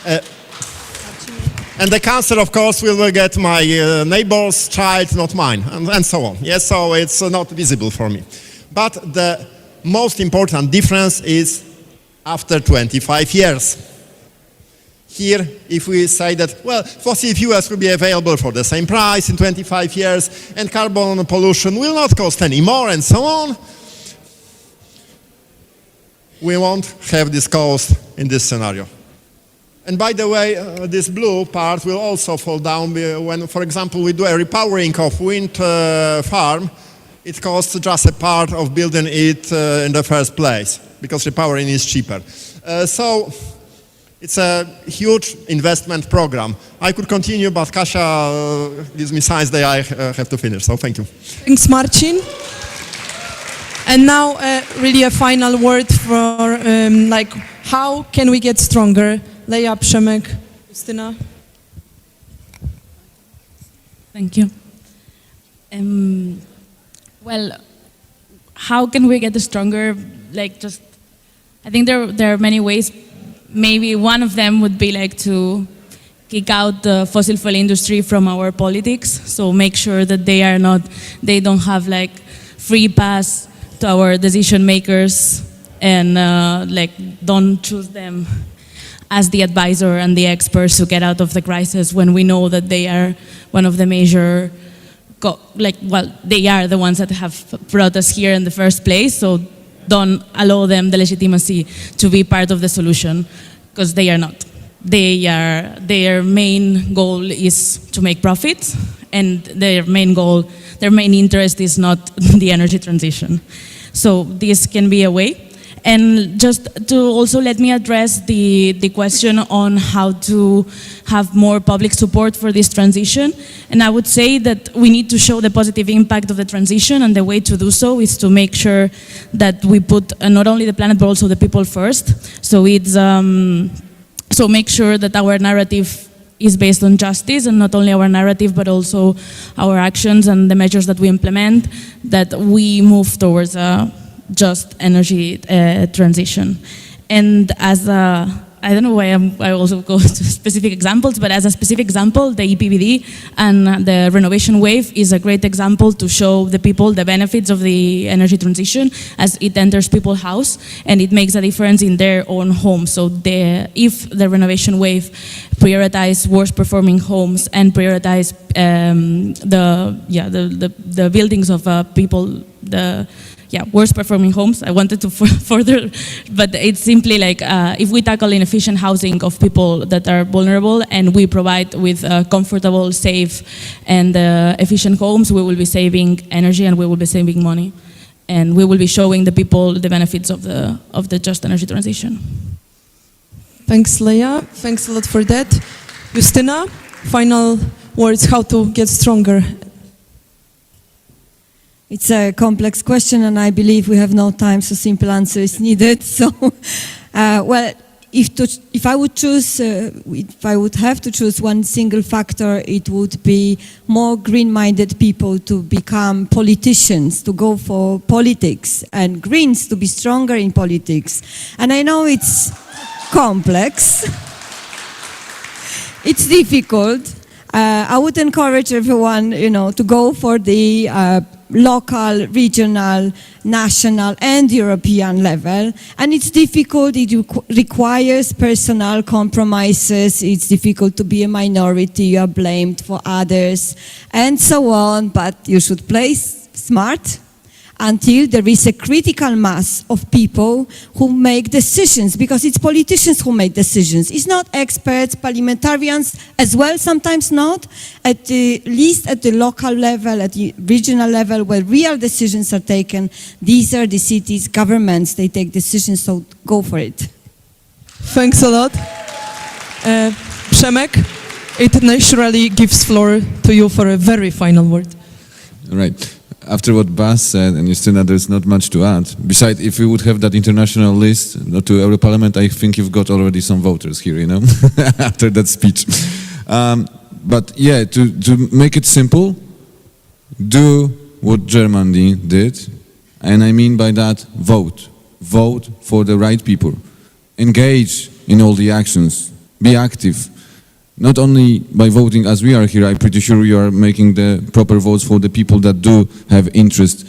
E: And the cancer, of course, will get my neighbor's child, not mine, and so on. Yes, so it's not visible for me. But the most important difference is after 25 years. Here, if we say that, well, fossil fuels will be available for the same price in 25 years, and carbon pollution will not cost any more, and so on, we won't have this cost in this scenario. And by the way, this blue part will also fall down when, for example, we do a repowering of wind farm. It costs just a part of building it in the first place, because repowering is cheaper. So it's a huge investment program. I could continue, but Kasia gives me signs that I have to finish, so thank you.
B: Thanks, Marcin. And now, really a final word for, how can we get stronger? Laia, Przemek, Justyna.
D: Thank you. Well, how can we get stronger? I think there are many ways. Maybe one of them would be to kick out the fossil fuel industry from our politics. So make sure that they don't have free pass to our decision makers, and don't choose them as the advisor and the experts who get out of the crisis, when we know that they are one of the major, they are the ones that have brought us here in the first place. So don't allow them the legitimacy to be part of the solution, because they are not. Their main goal is to make profits, and their main interest is not the energy transition. So this can be a way. And just to also let me address the question on how to have more public support for this transition. And I would say that we need to show the positive impact of the transition, and the way to do so is to make sure that we put not only the planet but also the people first. So it's so make sure that our narrative is based on justice, and not only our narrative but also our actions and the measures that we implement, that we move towards a just energy transition. And as I don't know why I also go to specific examples, but as a specific example, the EPBD and the renovation wave is a great example to show the people the benefits of the energy transition as it enters people's house, and it makes a difference in their own home. So if the renovation wave prioritize worst performing homes and prioritize the buildings of people, worst performing homes. I wanted to further, but it's simply if we tackle inefficient housing of people that are vulnerable, and we provide with comfortable, safe, and efficient homes, we will be saving energy, and we will be saving money, and we will be showing the people the benefits of the just energy transition.
B: Thanks, Laia. Thanks a lot for that. Justyna, final words, how to get stronger?
F: It's a complex question, and I believe we have no time, so simple answer is needed. So, well, if I would have to choose one single factor, it would be more green-minded people to become politicians, to go for politics, and Greens to be stronger in politics. And I know it's complex. It's difficult. I would encourage everyone, to go for the local, regional, national, and European level. And it's difficult. It requires personal compromises. It's difficult to be a minority. You are blamed for others, and so on. But you should play smart. until there is a critical mass of people who make decisions, because it's politicians who make decisions. It's not experts, parliamentarians as well, sometimes not, at least at the local level, at the regional level, where real decisions are taken. These are the cities, governments, they take decisions, so go for it.
B: Thanks a lot. Przemek, it naturally gives floor to you for a very final word.
G: Right. After what Bas said, and Justyna, there's not much to add. Besides, if we would have that international list to Europarlament, I think you've got already some voters here, you know, after that speech. But yeah, to make it simple, do what Germany did. And I mean by that, vote. Vote for the right people. Engage in all the actions. Be active. Not only by voting as we are here, I'm pretty sure you are making the proper votes for the people that do have interest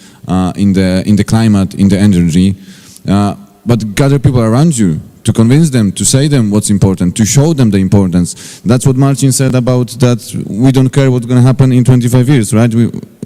G: in the climate, in the energy. But gather people around you to convince them, to say them what's important, to show them the importance. That's what Marcin said about that we don't care what's going to happen in 25 years, right?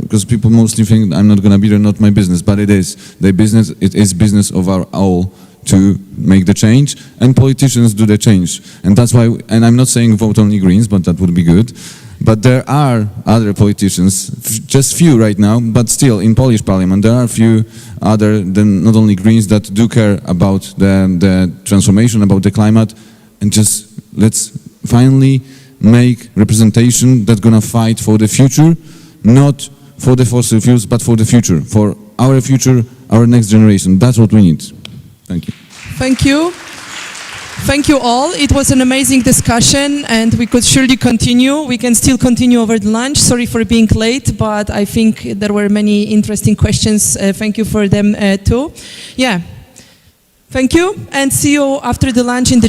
G: Because people mostly think I'm not going to be there, not my business, but it is their business. It is business of our all to make the change, and politicians do the change. And that's why, and I'm not saying vote only Greens, but that would be good. But there are other politicians, just few right now, but still in Polish parliament, there are a few other than not only Greens that do care about the transformation, about the climate, and just let's finally make representation that's gonna fight for the future, not for the fossil fuels, but for the future, our next generation. That's what we need. Thank you.
B: Thank you. Thank you all. It was an amazing discussion, and we could surely continue. We can still continue over the lunch. Sorry for being late, but I think there were many interesting questions. Thank you for them too. Yeah. Thank you, and see you after the lunch in the